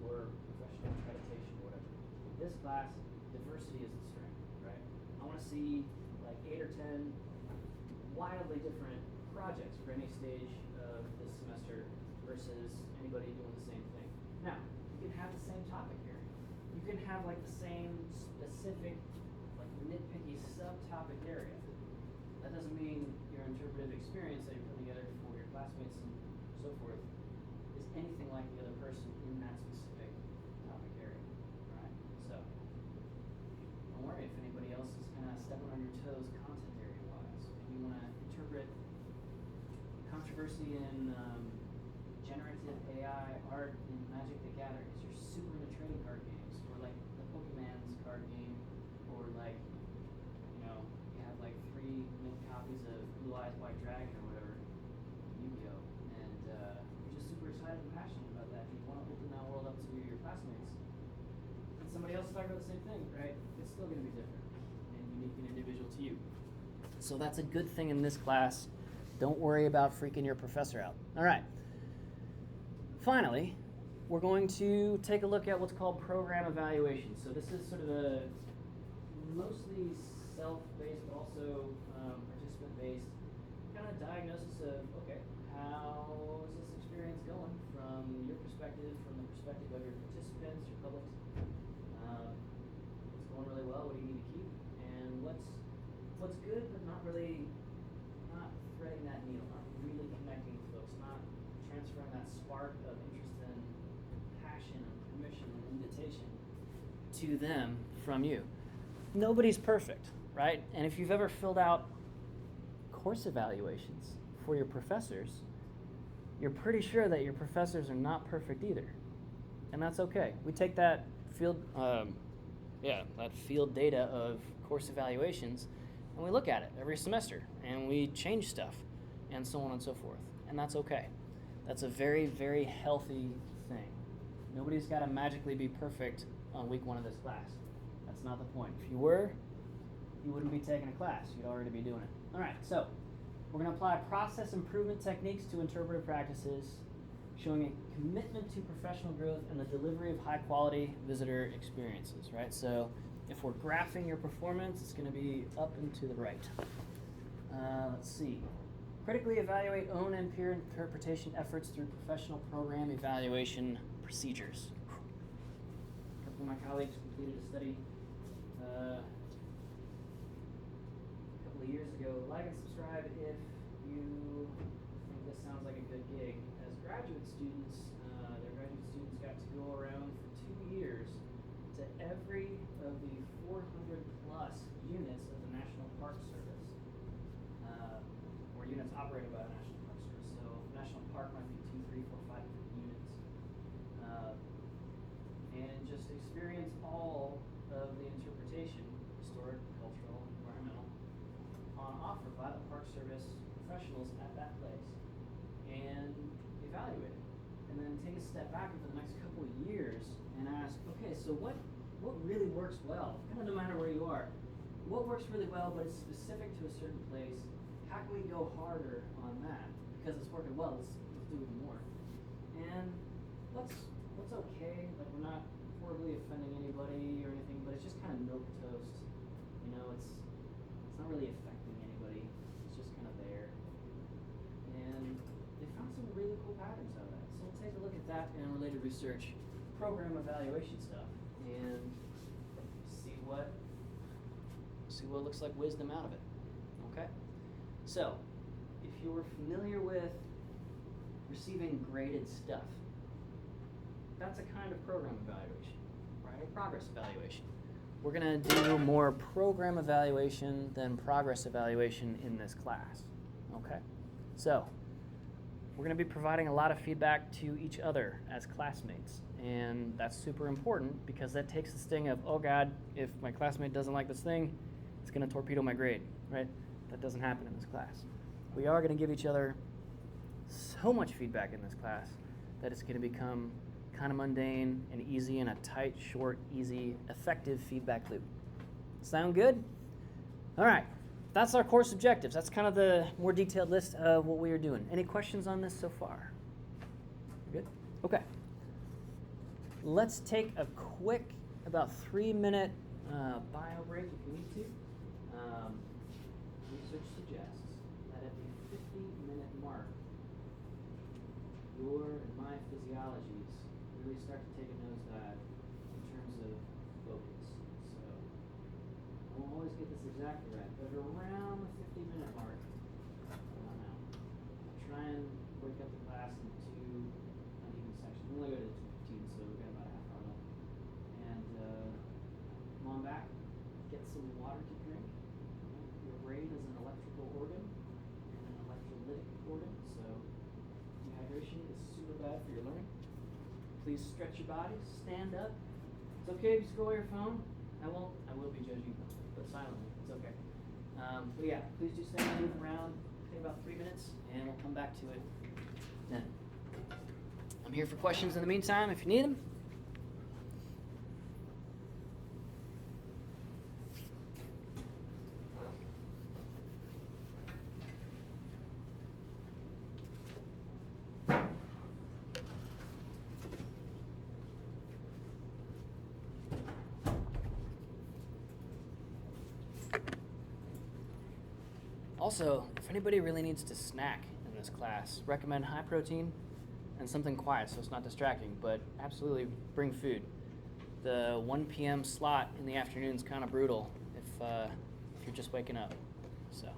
for professional accreditation or whatever. In this class, diversity is the strength, right? I want to see like 8 or 10 wildly different projects for any stage of this semester versus anybody doing the same thing. Now, you can have the same topic here. You can have like the same specific, like nitpicky subtopic area. That doesn't mean your interpretive experience that you're putting together for your classmates and so forth is anything like the other person in that specific topic area. Alright? So, don't worry if anybody else is kind especially in generative AI art in Magic the Gathering, is you're super into trading card games, or like the Pokemon's card game, or like, you know, you have like 3 mint copies of Blue Eyes White Dragon or whatever, Yu-Gi-Oh, and you're just super excited and passionate about that, and you want to open that world up to your classmates. And somebody else is talking about the same thing, right? It's still going to be different and unique and individual to you. So that's a good thing in this class. Don't worry about freaking your professor out. All right. Finally, we're going to take a look at what's called program evaluation. So this is sort of a mostly self-based, but also participant-based kind of diagnosis of, okay, how is this experience going from your perspective, from the perspective of your participants, your public. What's going really well, what do you need to keep, and what's good but not really, not threading that needle, not really connecting with folks, not transferring that spark of interest and passion and permission and invitation to them from you. Nobody's perfect, right? And if you've ever filled out course evaluations for your professors, you're pretty sure that your professors are not perfect either. And that's okay. We take that field data of course evaluations and we look at it every semester and we change stuff and so on and so forth. And that's okay. That's a very, very healthy thing. Nobody's got to magically be perfect on week 1 of this class. That's not the point. If you were, you wouldn't be taking a class. You'd already be doing it. All right, so we're going to apply process improvement techniques to interpretive practices, showing a commitment to professional growth and the delivery of high-quality visitor experiences, right? So if we're graphing your performance, it's going to be up and to the right. Let's see. Critically evaluate own and peer interpretation efforts through professional program evaluation procedures. A couple of my colleagues completed a study a couple of years ago. Like and subscribe if you think this sounds like a good gig. As graduate students, their graduate students got to go around for 2 years to every of the 400 plus units of the National Park Service, or units operated by the National Park Service. So National Park might be 2, 3, 4, 5 different units, and just experience all of the interpretation, historic, cultural, environmental, on offer by the Park Service professionals at that place, and evaluate it. And then take a step back over the next couple of years and ask, okay, so what really works well? Kind of no matter where you are. What works really well, but it's specific to a certain place? How can we go harder on that? Because it's working well, let's do it more. And what's okay? Like, we're not horribly offending anybody or anything, but it's just kind of milquetoast. You know, it's not really affecting anybody. It's just kind of there. And they found some really cool patterns out of that. So we'll take a look at that and related research, program evaluation stuff, and see what looks like wisdom out of it. Okay? So, if you're familiar with receiving graded stuff, that's a kind of program evaluation, right? Or progress evaluation. We're going to do more program evaluation than progress evaluation in this class. Okay? So, we're going to be providing a lot of feedback to each other as classmates. And that's super important because that takes the sting of, oh God, if my classmate doesn't like this thing, it's going to torpedo my grade, right? That doesn't happen in this class. We are going to give each other so much feedback in this class that it's going to become kind of mundane and easy in a tight, short, easy, effective feedback loop. Sound good? All right. That's our course objectives. That's kind of the more detailed list of what we are doing. Any questions on this so far? Good? Okay. Let's take a quick, about 3-minute bio break if you need to. Research suggests that at the 50-minute mark, your and my physiologies really start to take a nosedive in terms of focus. So I won't always get this exactly right, but around the 50-minute mark, I'm out. Try and break up the class into 2 uneven sections. We only go to 2:15, so we've got about a half hour left. And come on back, get some water to drink. Your brain is an electrical organ and an electrolytic organ, so please stretch your bodies, stand up. It's okay if you scroll your phone. I will be judging, but silently. It's okay. But yeah, please do stand and move around. Take about 3 minutes, and we'll come back to it then. I'm here for questions in the meantime if you need them. Also, if anybody really needs to snack in this class, recommend high protein and something quiet so it's not distracting, but absolutely bring food. The 1 p.m. slot in the afternoon is kind of brutal if you're just waking up. So.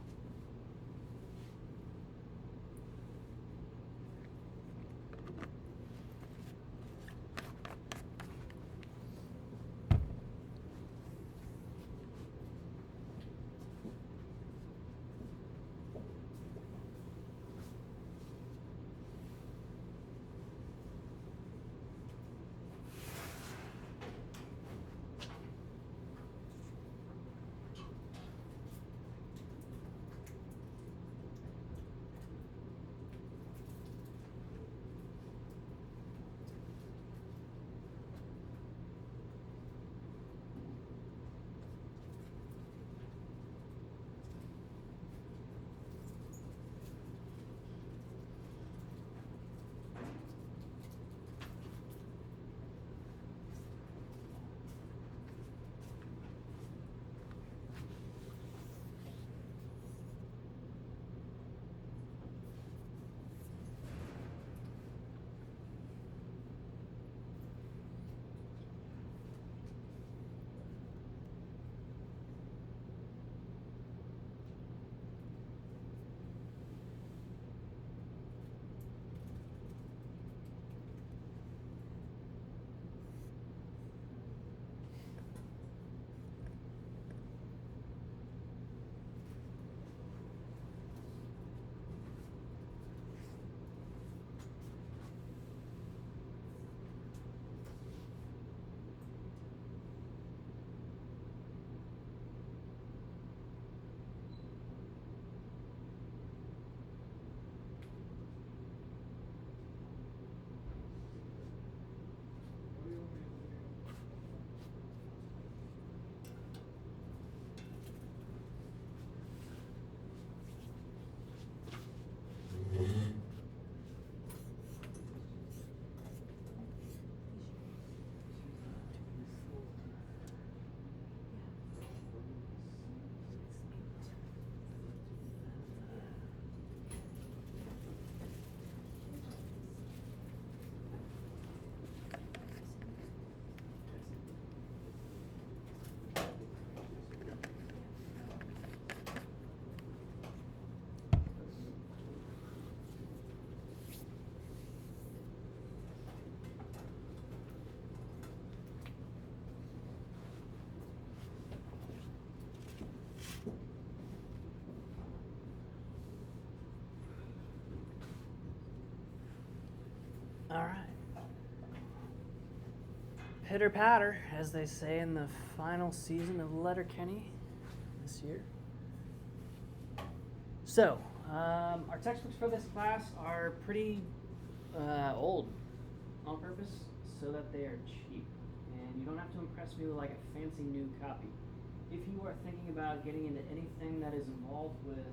All right. Pitter patter, as they say in the final season of Letterkenny this year. So, our textbooks for this class are pretty old on purpose so that they are cheap. And you don't have to impress me with like a fancy new copy. If you are thinking about getting into anything that is involved with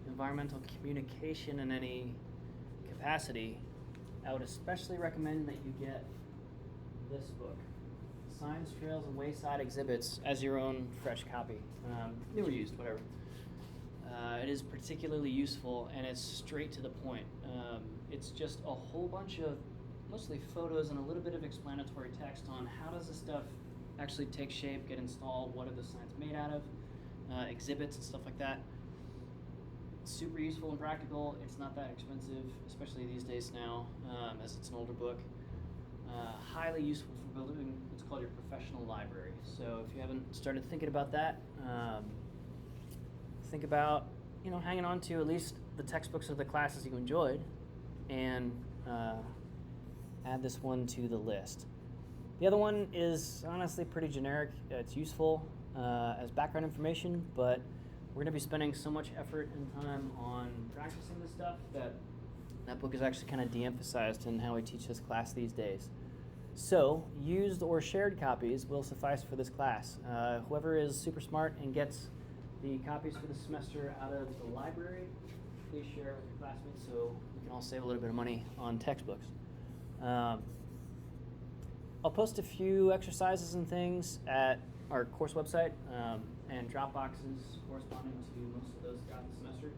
environmental communication in any capacity, I would especially recommend that you get this book, Signs, Trails, and Wayside Exhibits, as your own fresh copy, new or used, whatever. It is particularly useful, and it's straight to the point. It's just a whole bunch of mostly photos and a little bit of explanatory text on how does this stuff actually take shape, get installed, what are the signs made out of, exhibits and stuff like that. Super useful and practical. It's not that expensive, especially these days now, as it's an older book. Highly useful for building what's called your professional library. So if you haven't started thinking about that, think about hanging on to at least the textbooks of the classes you enjoyed, and add this one to the list. The other one is honestly pretty generic. It's useful as background information, but we're going to be spending so much effort and time on practicing this stuff that that book is actually kind of de-emphasized in how we teach this class these days. So, used or shared copies will suffice for this class. Whoever is super smart and gets the copies for the semester out of the library, please share it with your classmates so we can all save a little bit of money on textbooks. I'll post a few exercises and things at our course website and drop boxes corresponding to most of those throughout the semester.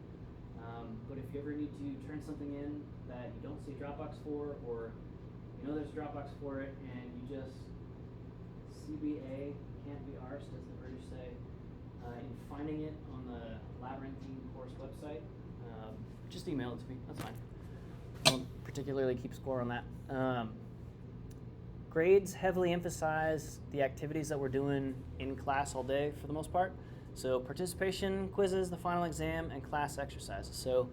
But if you ever need to turn something in that you don't see a Dropbox for, or you know there's a Dropbox for it and you just CBA, can't be arsed as the British say, in finding it on the Labyrinthine course website, just email it to me, that's fine. I don't particularly keep score on that. Grades heavily emphasize the activities that we're doing in class all day for the most part. So participation, quizzes, the final exam, and class exercises. So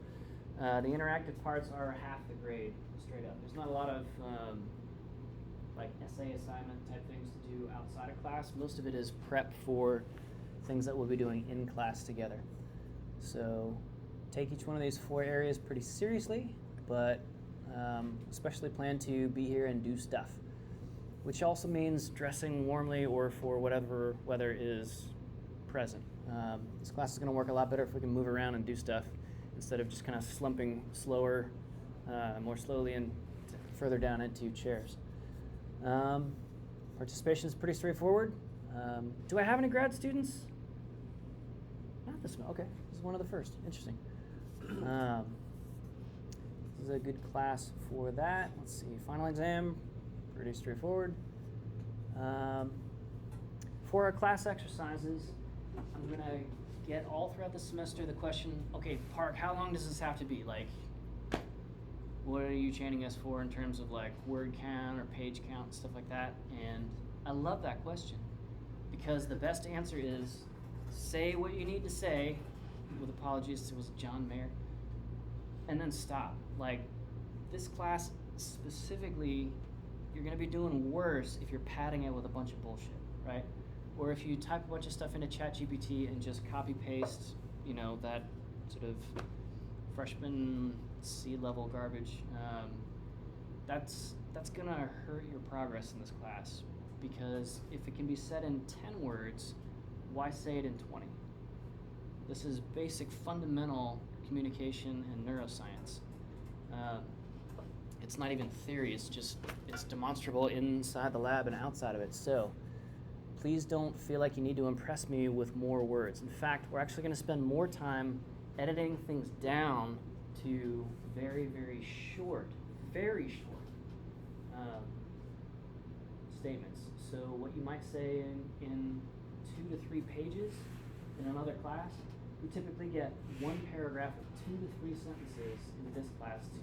the interactive parts are half the grade, straight up. There's not a lot of like essay assignment type things to do outside of class. Most of it is prep for things that we'll be doing in class together. So take each one of these 4 areas pretty seriously, but especially plan to be here and do stuff, which also means dressing warmly or for whatever weather is present. This class is going to work a lot better if we can move around and do stuff instead of just kind of slumping slower, more slowly and further down into chairs. Participation is pretty straightforward. Do I have any grad students? Not this one. Okay, this is one of the first. Interesting. This is a good class for that. Let's see, final exam, pretty straightforward. For our class exercises, I'm going to get all throughout the semester the question, okay, Park, how long does this have to be? Like, what are you chaining us for in terms of like word count or page count and stuff like that? And I love that question because the best answer is say what you need to say, with apologies, it was John Mayer, and then stop. Like, this class specifically, you're going to be doing worse if you're padding it with a bunch of bullshit, right? Or if you type a bunch of stuff into ChatGPT and just copy paste, you know, that sort of freshman C-level garbage, that's gonna hurt your progress in this class, because if it can be said in 10 words, why say it in 20? This is basic fundamental communication and neuroscience. It's not even theory, it's demonstrable inside the lab and outside of it. So please don't feel like you need to impress me with more words. In fact, we're actually going to spend more time editing things down to very, very short statements. So what you might say in 2 to 3 pages in another class, we typically get 1 paragraph of 2 to 3 sentences in this class to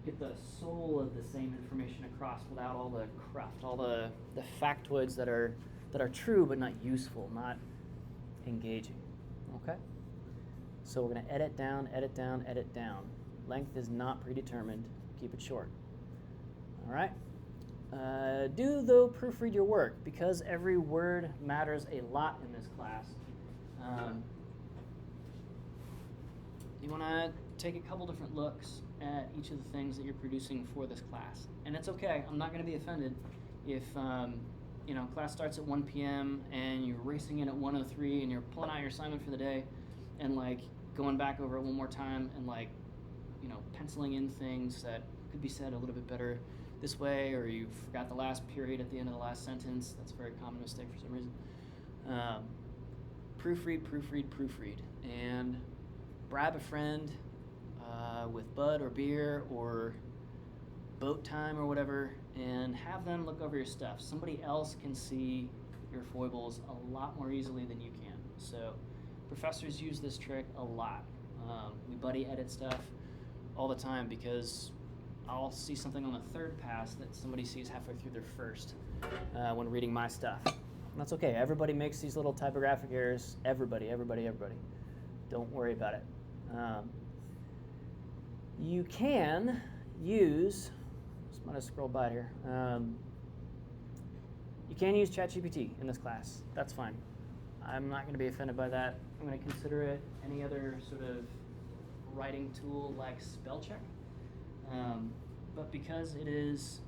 get the soul of the same information across without all the cruft, all the factoids that are true but not useful, not engaging. Okay? So we're going to edit down, edit down, edit down. Length is not predetermined. Keep it short. All right? Do, though, proofread your work, because every word matters a lot in this class. You want to take a couple different looks at each of the things that you're producing for this class. And it's okay. I'm not going to be offended if class starts at 1 p.m. and you're racing in at 1:03 and you're pulling out your assignment for the day and like going back over it one more time and like, penciling in things that could be said a little bit better this way, or you forgot the last period at the end of the last sentence. That's a very common mistake for some reason. Proofread, and bribe a friend with bud or beer or boat time or whatever, and have them look over your stuff. Somebody else can see your foibles a lot more easily than you can. So professors use this trick a lot. We buddy edit stuff all the time because I'll see something on the 3rd pass that somebody sees halfway through their 1st when reading my stuff. And that's okay. Everybody makes these little typographic errors. Everybody. Don't worry about it. You can use want to scroll by here. You can use ChatGPT in this class. That's fine. I'm not going to be offended by that. I'm going to consider it any other sort of writing tool like spell check. But because it is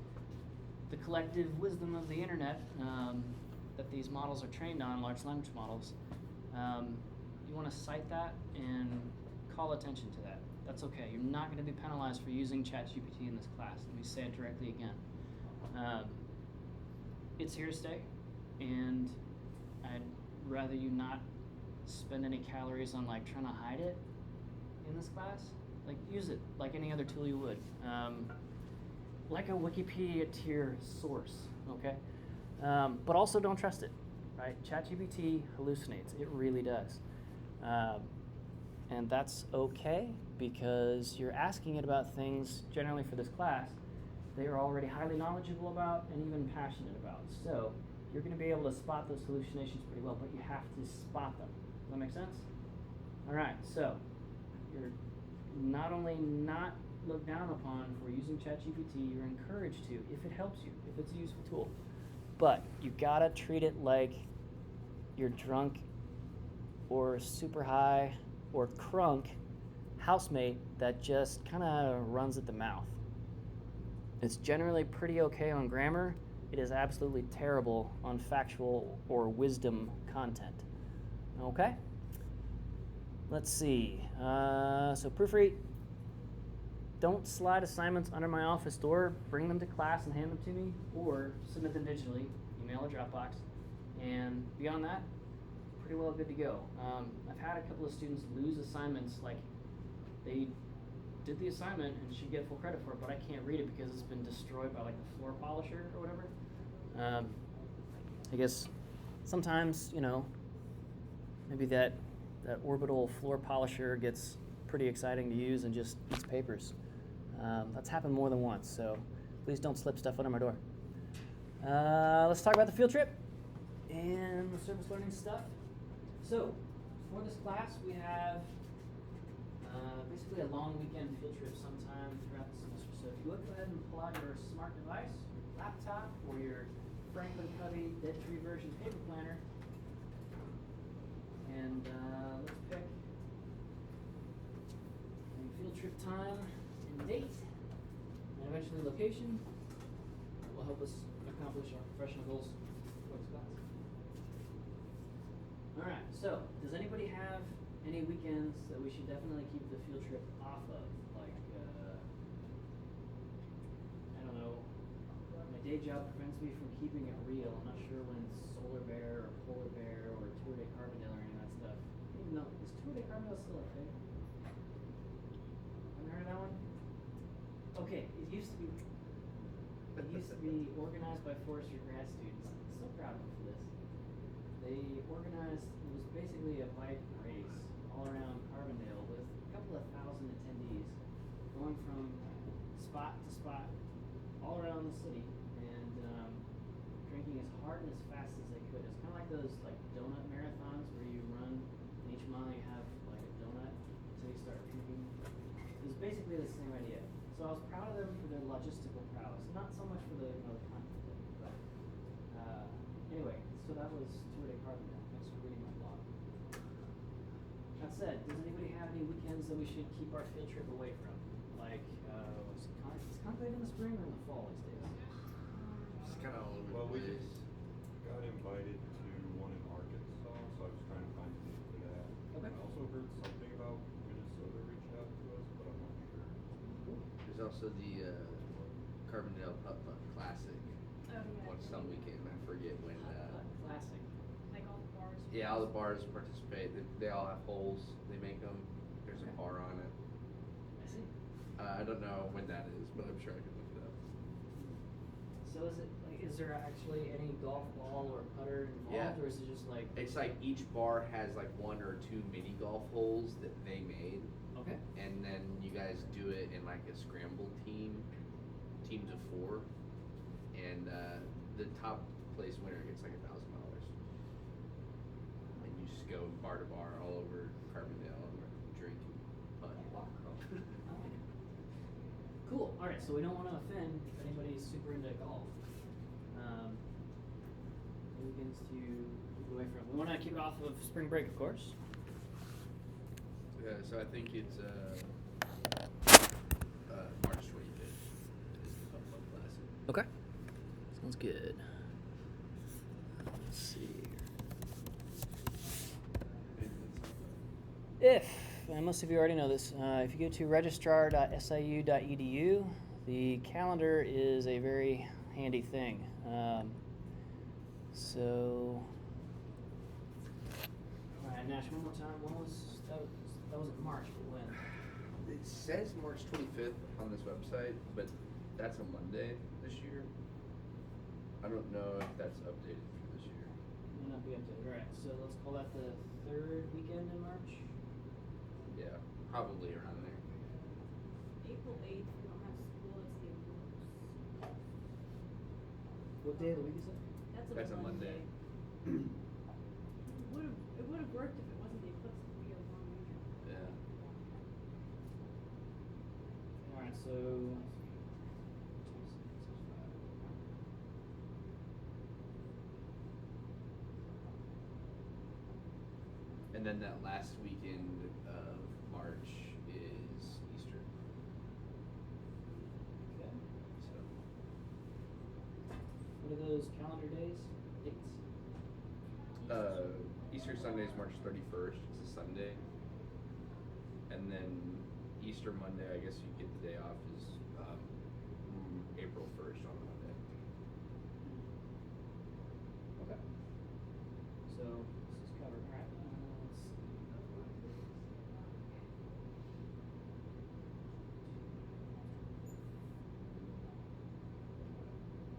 the collective wisdom of the internet that these models are trained on, large language models, you want to cite that and call attention to that. That's okay. You're not going to be penalized for using ChatGPT in this class. Let me say it directly again. It's here to stay, and I'd rather you not spend any calories on like trying to hide it in this class. Like, use it like any other tool you would. Like a Wikipedia tier source, okay? But also don't trust it, right? ChatGPT hallucinates. It really does. And that's okay because you're asking it about things generally for this class they are already highly knowledgeable about and even passionate about. So you're going to be able to spot those hallucinations pretty well, but you have to spot them. Does that make sense? All right, so you're not only not looked down upon for using ChatGPT, you're encouraged to if it helps you, if it's a useful tool. But you gotta treat it like you're drunk or super high or crunk housemate that just kind of runs at the mouth. It's generally pretty okay on grammar. It is absolutely terrible on factual or wisdom content. Okay? Let's see. So proofread. Don't slide assignments under my office door. Bring them to class and hand them to me, or submit them digitally, email or Dropbox. And beyond that, pretty well good to go. I've had a couple of students lose assignments, like they did the assignment and should get full credit for it, but I can't read it because it's been destroyed by like the floor polisher or whatever. I guess sometimes, you know, maybe that orbital floor polisher gets pretty exciting to use and just eats papers. That's happened more than once, so please don't slip stuff under my door. Let's talk about the field trip and the service learning stuff. So for this class, we have basically a long weekend field trip sometime throughout the semester. So if you would go ahead and pull out your smart device, laptop, or your Franklin Covey Dead Tree version paper planner, and let's pick a field trip time and date, and eventually location that will help us accomplish our professional goals for this class. All right, so does anybody have any weekends that we should definitely keep the field trip off of? Like, I don't know, my day job prevents me from keeping it real. I'm not sure when Solar Bear or Polar Bear or Tour de Carbondale or any of that stuff. Even though, is Tour de Carbondale still a thing? Haven't heard of that one? Okay, it used to be organized by forestry grad students. I'm so proud of them for this. They organized, it was basically a bike race all around Carbondale with a couple of thousand attendees going from spot to spot all around the city and drinking as hard and as fast as they could. It's kind of like those like donut marathons where you run and each mile you have like a donut until you start puking. It was basically the same idea. So I was proud of them for their logistical prowess, not so much for the the content of it, but anyway. So that was Tour de Carbondale. Thanks for reading my blog. That said, does anybody have any weekends that we should keep our field trip away from? Like, is Conclave in the spring or in the fall these days? It's kind of all over Well, the we place. just got invited to one in Arkansas, so I was trying to find a date for that. Okay. I also heard something about Minnesota reached out to us, but I'm not sure. Cool. There's also the Carbondale Putt Putt Classic. Oh, yeah. On some weekend, I forget when. Classic. Like all the bars. Yeah, all the bars participate. They all have holes. They make them. There's a Okay. bar on it. I see. I don't know when that is, but I'm sure I can look it up. So is it like, is there actually any golf ball or putter involved, Yeah. or is it just like? It's like each bar has like one or two mini golf holes that they made, Okay. and then you guys do it in like a scramble teams of 4, and the top place winner gets like $1,000. And you just go bar to bar all over Carbondale and drink and putt. Cool. Cool. All right. So we don't want to offend if anybody's super into golf. Weekends to keep away from. We want to keep it off of spring break, of course. So I think it's March 25th is the Pub Classic. Okay. Sounds good. Let's see. If, and most of you already know this, if you go to registrar.siu.edu, the calendar is a very handy thing. So, all right, Nash, one more time. When was that? That was in March, but when? It says March 25th on this website, but that's a Monday this year. I don't know if that's updated for this year. May not be updated. All right, so let's call that the third weekend in March. Yeah, probably around there. April 8th, we don't have school, it's the awards. What day of the week is that? That's a Monday. It would have worked if it wasn't the eclipse, it would be a long weekend. Yeah. All right, so. And then that last weekend of March is Easter. Okay. So What are those calendar days? Dates? Easter Sunday is March 31st. It's a Sunday. And then Easter Monday, I guess you get the day off, is April 1st on Monday. Okay. So this is covered. All right. Let's see.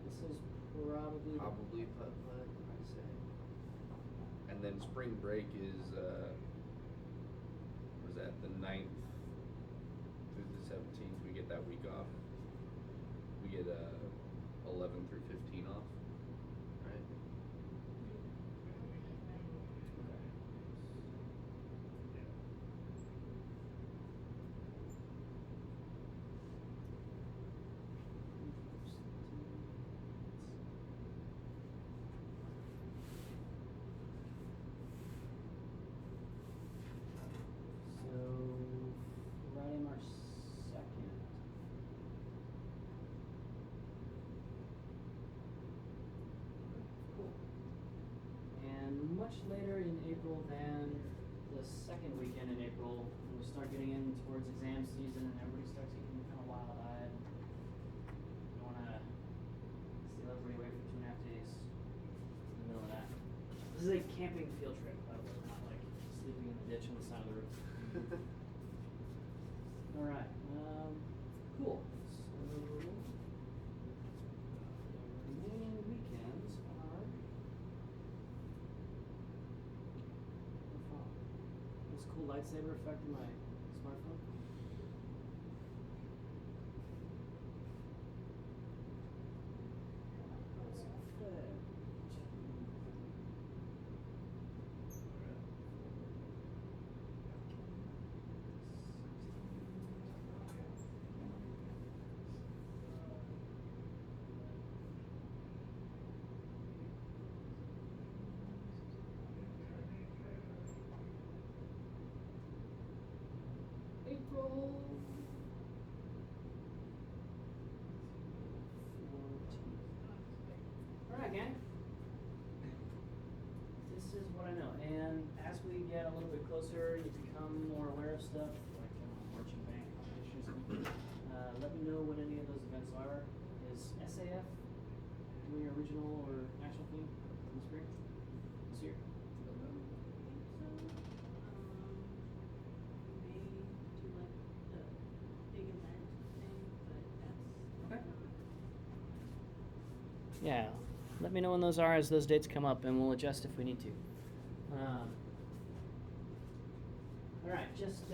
This is probably. Probably putt-putt, I'd say. And then spring break is, was that the 9th through the 17th? We get that week off. We get 11 through 15 off, right? So Friday, March 2nd. Cool. And much later in April than the second weekend in April, when we start getting in towards exam season and everybody starts getting kind of wild-eyed. You don't want to steal everybody away for 2.5 days in the middle of that. This is a camping field trip, by the way. We're not like sleeping in the ditch on the side of the road. All right. Cool. So the remaining weekends are. This cool lightsaber effect in my smartphone. April 14th. All right, gang. This is what I know, and as we get a little bit closer, you become more aware of stuff like marching band competitions. Let me know what any of those events are. Is SAF doing your original or national theme in the spring this year? Yeah, let me know when those are as those dates come up, and we'll adjust if we need to. All right, just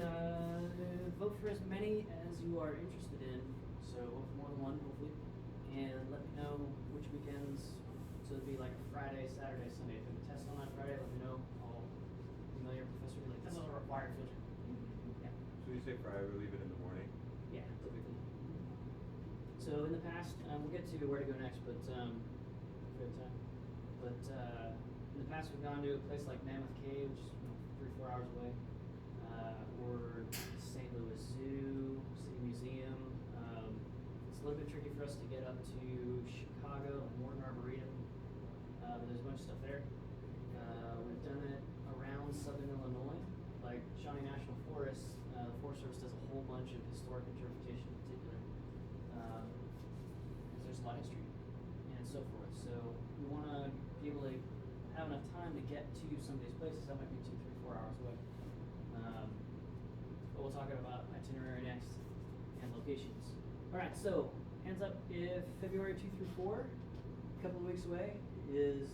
vote for as many as you are interested in. So vote for more than one, hopefully, and let me know which weekends. So it'd be like Friday, Saturday, Sunday. If you have a test on that Friday, let me know. I'll email your professor. Be like, this is a required field trip. Yeah. So you say Friday, we leave it in the morning? Yeah, typically. So in the past, we'll get to where to go next, but for the time. But in the past, we've gone to a place like Mammoth Cave, which is 3-4 hours away, or St. Louis Zoo, City Museum. It's a little bit tricky for us to get up to Chicago and Morton Arboretum, but there's a bunch of stuff there. We've done it around Southern Illinois, like Shawnee National Forest. The Forest Service does a whole bunch of historic interpretation in particular, because there's a lot of history and so forth. So we want to be able to have enough time to get to some of these places. That might be 2, 3, 4 hours away. But we'll talk about itinerary next and locations. All right, so hands up if February 2 through 4, a couple of weeks away, is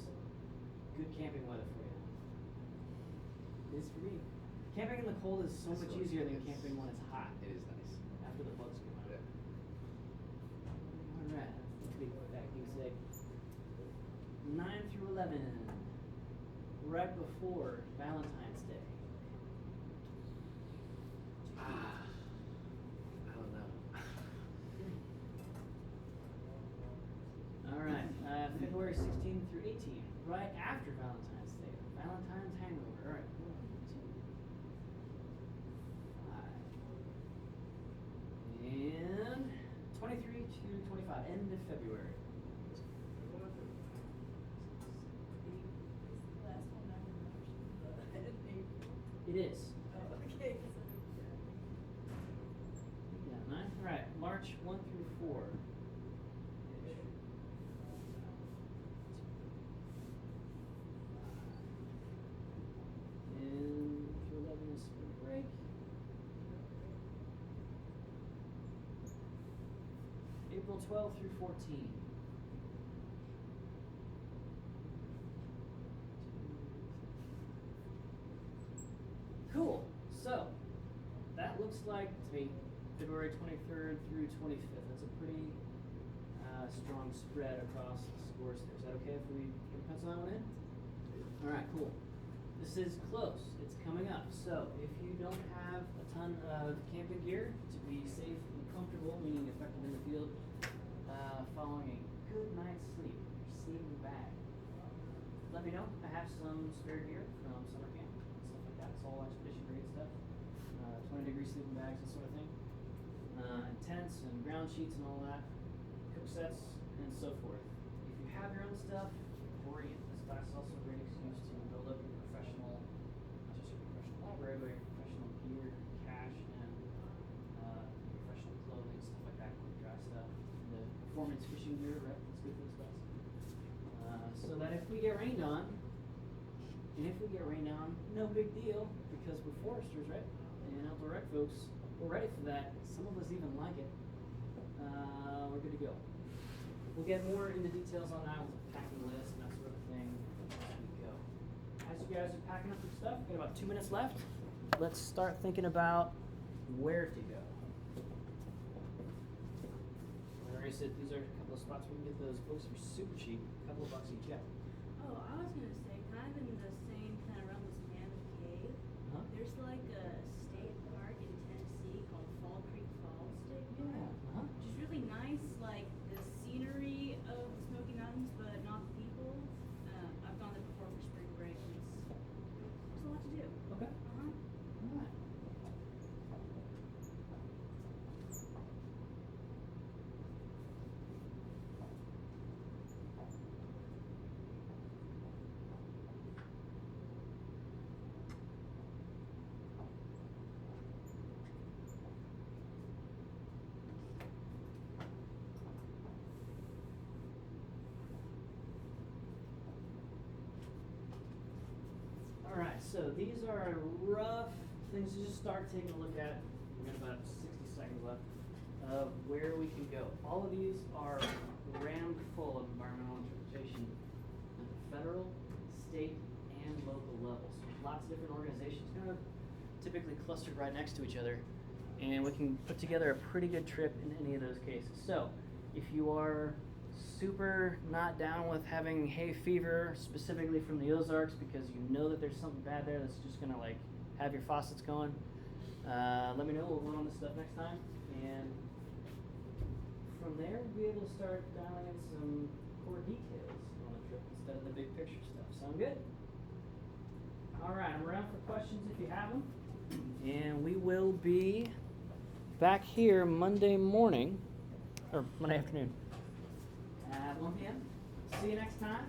good camping weather for you. It is for me. Camping in the cold is so much easier than camping when it's hot. It is nice. After the bugs come out. Yeah. All right, let's be back. You say 9 through 11, right before Valentine's Day. I don't know. All right, February 16 through 18, right after Valentine's Day. Valentine's hangover. All right, 1, 2, 5. And 23 to 25, end of February. Last one I remember. It is. Oh, okay. Yeah, 9. All right, March 1 through 4. And through 11 is spring break. April 12 through 14. Cool. So that looks like to me February 23rd through 25th. That's a pretty strong spread across the scores there. Is that okay if we pencil that one in? All right, cool. This is close. It's coming up. So if you don't have a ton of camping gear to be safe and comfortable, meaning effective in the field, following a good night's sleep, your sleeping bag. Let me know. I have some spare gear from summer camp and stuff like that. It's all expedition grade stuff. 20-degree sleeping bags, that sort of thing. And tents and ground sheets and all that. Cook sets and so forth. If you have your own stuff, great. This class is also a great excuse to build up your professional, not just your professional library, but your professional gear, cache, and your professional clothing, stuff like that, quick dry stuff. The performance fishing gear, right? That's good for this class. So that if we get rained on, no big deal, because we're foresters, right? And outdoor rec folks, we're ready for that. Some of us even like it. We're good to go. We'll get more into details on that with the packing list and that sort of thing as we go. As you guys are packing up your stuff, we've got about 2 minutes left. Let's start thinking about where to go. Larry said these are a couple of spots where we can get those books for super cheap, a couple of bucks each. Yeah. Oh, I was gonna say, kind of in the same kind of realm as Mammoth Cave. Huh? There's like a state park in Tennessee called Fall Creek Falls State Park. Yeah. Uh-huh. Which is really nice, like the scenery of the Smoky Mountains, but not the people. I've gone there before for spring break, and there's a lot to do. Okay. Uh-huh. All right. All right, so these are rough things to just start taking a look at. We've got about 60 seconds left of where we can go. All of these are rammed full of environmental interpretation at the federal, state, and local levels. Lots of different organizations kind of typically clustered right next to each other, and we can put together a pretty good trip in any of those cases. So if you are super not down with having hay fever specifically from the Ozarks because you know that there's something bad there that's just gonna like have your faucets going, let me know. We'll run on this stuff next time. And from there, we'll be able to start dialing in some core details on the trip instead of the big picture stuff. Sound good? All right, I'm around for questions if you have them. And we will be back here Monday morning, or Monday afternoon at 1 p.m. See you next time.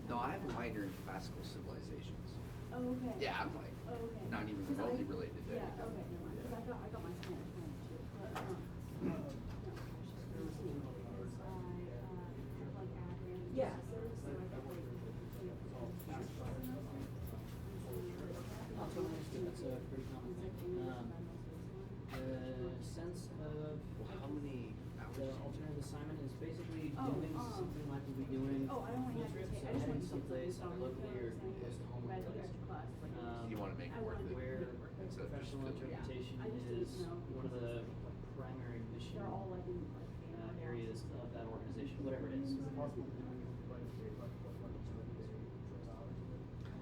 No, I have a minor in classical civilizations. Oh, okay. Yeah, I'm like Oh, okay. not even 'Cause remotely related to Yeah, anything. okay, never mind. 'Cause I got my Spanish one too, but no, it's just like acronyms. Yeah. So I got like, Oh, totally understood. That's a pretty common thing. The sense of How many hours? the alternative assignment is basically Oh, doing something like we'll be doing Oh, I only field had to trips, take, so I just heading wanted to someplace get something locally or close to home but I place. took extra class, like. You wanna make it worth it. Where Instead of just professional filling it. interpretation I just is didn't know one of the because primary mission They're all like in like. areas of that organization, whatever it is.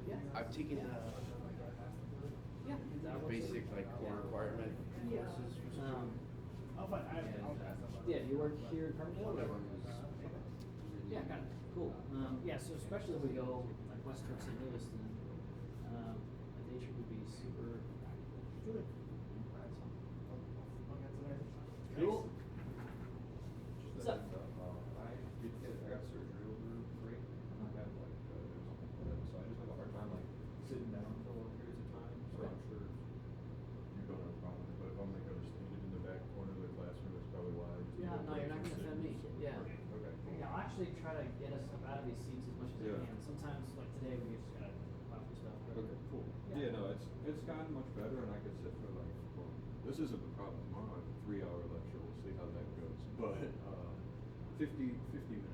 Yeah. I've taken Yeah. that works. basic like core requirement courses. Yeah, you work here in Carbondale? One of or- them is Yeah, got it. Cool. Yeah, so especially if we go like west towards St. Louis, then the nature would be super valuable. Cool. What's up? I got surgery over break, and I had like, so I just have a hard time like sitting down for long periods of time, so I'm sure you don't have a problem with it, but if I'm like ever standing in the back corner of the classroom, that's probably why. Yeah, no, you're not gonna offend me. Yeah. Okay, cool. Yeah, I'll actually try to get us up out of these seats as much as Yeah. I can. Sometimes, like today, we just gotta pop some stuff. but- Okay, cool. Yeah. Yeah, no, it's gotten much better, and I could sit for like, well, this isn't the problem tomorrow. I have a 3-hour lecture. We'll see how that goes. But 50 minutes